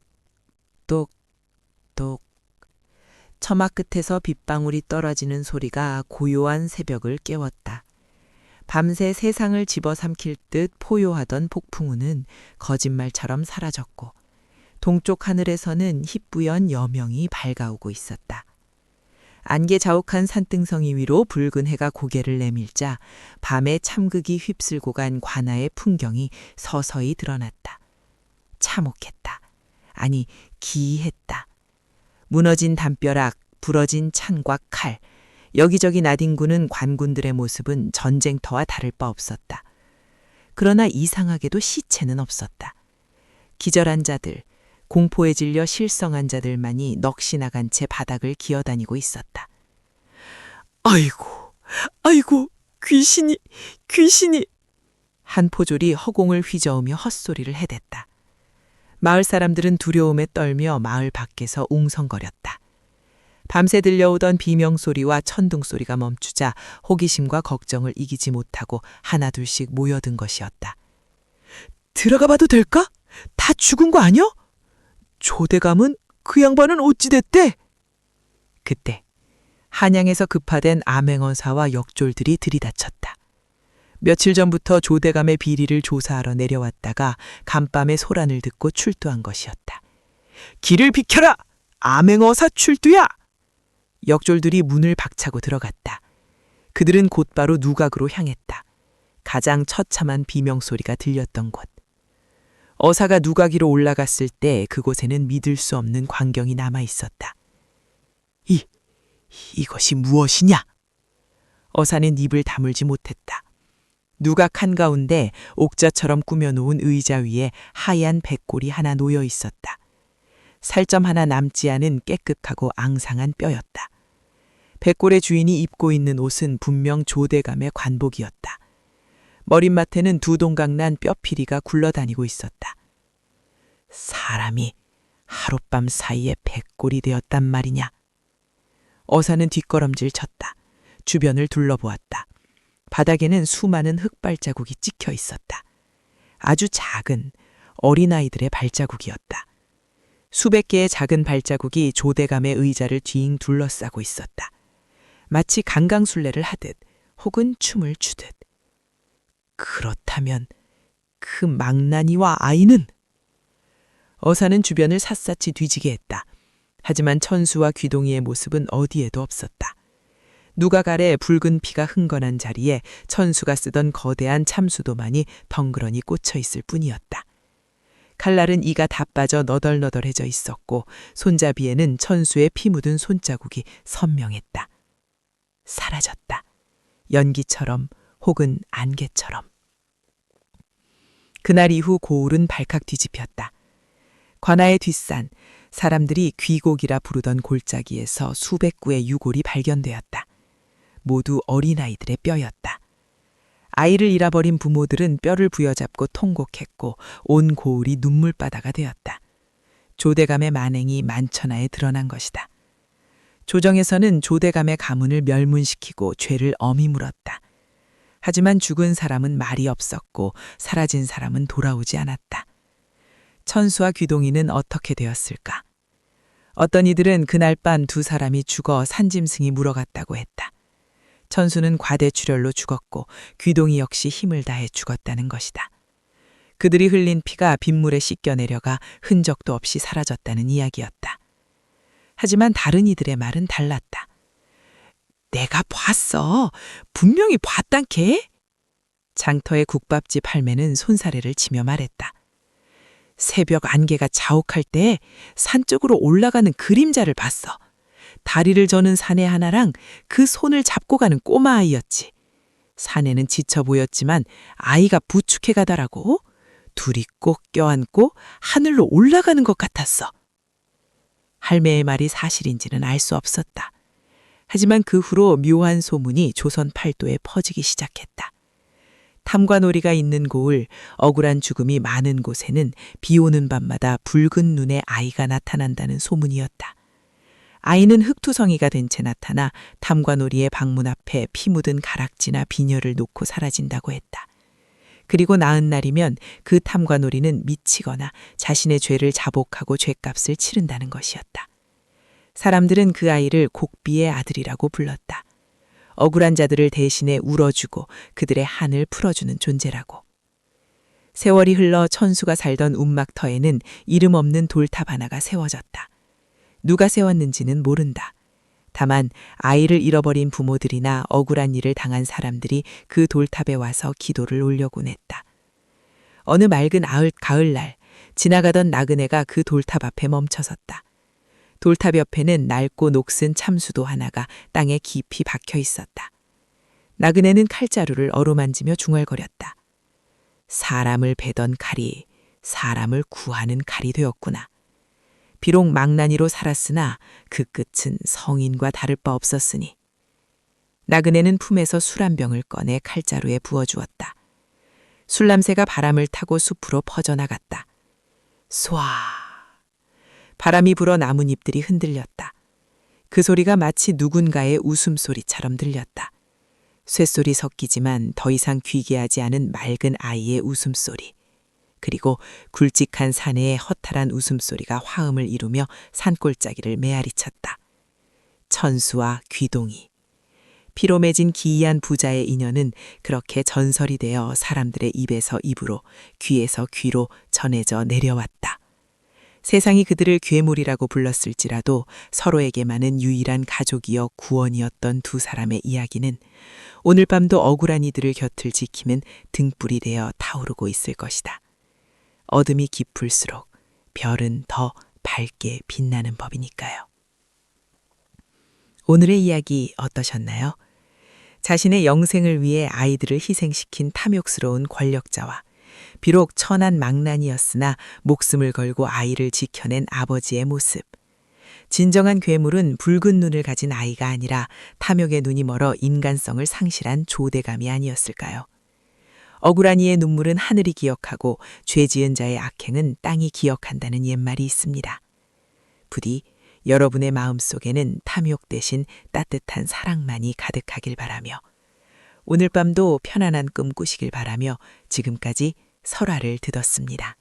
Speaker 2: 똑, 똑. 처마 끝에서 빗방울이 떨어지는 소리가 고요한 새벽을 깨웠다. 밤새 세상을 집어삼킬 듯 포효하던 폭풍우는 거짓말처럼 사라졌고 동쪽 하늘에서는 희뿌연 여명이 밝아오고 있었다. 안개 자욱한 산등성이 위로 붉은 해가 고개를 내밀자 밤의 참극이 휩쓸고 간 관아의 풍경이 서서히 드러났다. 참혹했다. 아니, 기이했다. 무너진 담벼락, 부러진 창과 칼, 여기저기 나뒹구는 관군들의 모습은 전쟁터와 다를 바 없었다. 그러나 이상하게도 시체는 없었다. 기절한 자들, 공포에 질려 실성한 자들만이 넋이 나간 채 바닥을 기어다니고 있었다. 아이고, 아이고, 귀신이, 귀신이! 한 포졸이 허공을 휘저으며 헛소리를 해댔다. 마을 사람들은 두려움에 떨며 마을 밖에서 웅성거렸다. 밤새 들려오던 비명소리와 천둥소리가 멈추자 호기심과 걱정을 이기지 못하고 하나둘씩 모여든 것이었다. 들어가 봐도 될까? 다 죽은 거 아니야? 조대감은 그 양반은 어찌 됐대? 그때 한양에서 급파된 암행어사와 역졸들이 들이닥쳤다. 며칠 전부터 조대감의 비리를 조사하러 내려왔다가 간밤에 소란을 듣고 출두한 것이었다. 길을 비켜라! 암행어사 출두야! 역졸들이 문을 박차고 들어갔다. 그들은 곧바로 누각으로 향했다. 가장 처참한 비명소리가 들렸던 곳. 어사가 누각위로 올라갔을 때 그곳에는 믿을 수 없는 광경이 남아 있었다. 이것이 무엇이냐? 어사는 입을 다물지 못했다. 누각 한가운데 옥자처럼 꾸며놓은 의자 위에 하얀 백골이 하나 놓여 있었다. 살점 하나 남지 않은 깨끗하고 앙상한 뼈였다. 백골의 주인이 입고 있는 옷은 분명 조대감의 관복이었다. 머릿맡에는 두 동강 난 뼈피리가 굴러다니고 있었다. 사람이 하룻밤 사이에 백골이 되었단 말이냐. 어사는 뒷걸음질 쳤다. 주변을 둘러보았다. 바닥에는 수많은 흙발자국이 찍혀 있었다. 아주 작은 어린아이들의 발자국이었다. 수백 개의 작은 발자국이 조대감의 의자를 뒤잉 둘러싸고 있었다. 마치 강강술래를 하듯 혹은 춤을 추듯. 그렇다면 그 망나니와 아이는? 어사는 주변을 샅샅이 뒤지게 했다. 하지만 천수와 귀동이의 모습은 어디에도 없었다. 누각 아래 붉은 피가 흥건한 자리에 천수가 쓰던 거대한 참수도만이 덩그러니 꽂혀 있을 뿐이었다. 칼날은 이가 다 빠져 너덜너덜해져 있었고 손잡이에는 천수의 피 묻은 손자국이 선명했다. 사라졌다. 연기처럼 혹은 안개처럼. 그날 이후 고을은 발칵 뒤집혔다. 관아의 뒷산, 사람들이 귀곡이라 부르던 골짜기에서 수백 구의 유골이 발견되었다. 모두 어린아이들의 뼈였다. 아이를 잃어버린 부모들은 뼈를 부여잡고 통곡했고 온 고을이 눈물바다가 되었다. 조대감의 만행이 만천하에 드러난 것이다. 조정에서는 조대감의 가문을 멸문시키고 죄를 엄히 물었다. 하지만 죽은 사람은 말이 없었고 사라진 사람은 돌아오지 않았다. 천수와 귀동이는 어떻게 되었을까? 어떤 이들은 그날 밤 두 사람이 죽어 산짐승이 물어갔다고 했다. 천수는 과대출혈로 죽었고 귀동이 역시 힘을 다해 죽었다는 것이다. 그들이 흘린 피가 빗물에 씻겨 내려가 흔적도 없이 사라졌다는 이야기였다. 하지만 다른 이들의 말은 달랐다. 내가 봤어. 분명히 봤단께. 장터의 국밥집 할매는 손사래를 치며 말했다. 새벽 안개가 자욱할 때 산 쪽으로 올라가는 그림자를 봤어. 다리를 저는 사내 하나랑 그 손을 잡고 가는 꼬마 아이였지. 사내는 지쳐 보였지만 아이가 부축해 가더라고.
Speaker 4: 둘이 꼭 껴안고 하늘로 올라가는 것 같았어. 할매의 말이 사실인지는 알 수 없었다. 하지만 그 후로 묘한 소문이 조선 팔도에 퍼지기 시작했다. 탐관오리가 있는 고을, 억울한 죽음이 많은 곳에는 비 오는 밤마다 붉은 눈의 아이가 나타난다는 소문이었다. 아이는 흑투성이가 된 채 나타나 탐관오리의 방문 앞에 피 묻은 가락지나 비녀를 놓고 사라진다고 했다. 그리고 나은 날이면 그 탐관오리는 미치거나 자신의 죄를 자복하고 죄값을 치른다는 것이었다. 사람들은 그 아이를 곡비의 아들이라고 불렀다. 억울한 자들을 대신에 울어주고 그들의 한을 풀어주는 존재라고. 세월이 흘러 천수가 살던 운막터에는 이름 없는 돌탑 하나가 세워졌다. 누가 세웠는지는 모른다. 다만 아이를 잃어버린 부모들이나 억울한 일을 당한 사람들이 그 돌탑에 와서 기도를 올려곤 했다. 어느 맑은 가을날 지나가던 나그네가 그 돌탑 앞에 멈춰섰다. 돌탑 옆에는 낡고 녹슨 참수도 하나가 땅에 깊이 박혀 있었다. 나그네는 칼자루를 어루만지며 중얼거렸다. 사람을 베던 칼이 사람을 구하는 칼이 되었구나. 비록 망나니로 살았으나 그 끝은 성인과 다를 바 없었으니. 나그네는 품에서 술 한 병을 꺼내 칼자루에 부어주었다. 술냄새가 바람을 타고 숲으로 퍼져나갔다. 쏴! 바람이 불어 나뭇잎들이 흔들렸다. 그 소리가 마치 누군가의 웃음소리처럼 들렸다. 쇳소리 섞이지만 더 이상 귀게 하지 않은 맑은 아이의 웃음소리. 그리고 굵직한 사내의 허탈한 웃음소리가 화음을 이루며 산골짜기를 메아리쳤다. 천수와 귀동이. 피로 맺은 기이한 부자의 인연은 그렇게 전설이 되어 사람들의 입에서 입으로, 귀에서 귀로 전해져 내려왔다. 세상이 그들을 괴물이라고 불렀을지라도 서로에게만은 유일한 가족이여 구원이었던 두 사람의 이야기는 오늘 밤도 억울한 이들을 곁을 지키는 등불이 되어 타오르고 있을 것이다. 어둠이 깊을수록 별은 더 밝게 빛나는 법이니까요. 오늘의 이야기 어떠셨나요? 자신의 영생을 위해 아이들을 희생시킨 탐욕스러운 권력자와 비록 천한 망난이었으나 목숨을 걸고 아이를 지켜낸 아버지의 모습. 진정한 괴물은 붉은 눈을 가진 아이가 아니라 탐욕의 눈이 멀어 인간성을 상실한 조대감이 아니었을까요? 억울한 이의 눈물은 하늘이 기억하고 죄 지은 자의 악행은 땅이 기억한다는 옛말이 있습니다. 부디 여러분의 마음속에는 탐욕 대신 따뜻한 사랑만이 가득하길 바라며 오늘 밤도 편안한 꿈 꾸시길 바라며 지금까지 설화를 듣었습니다.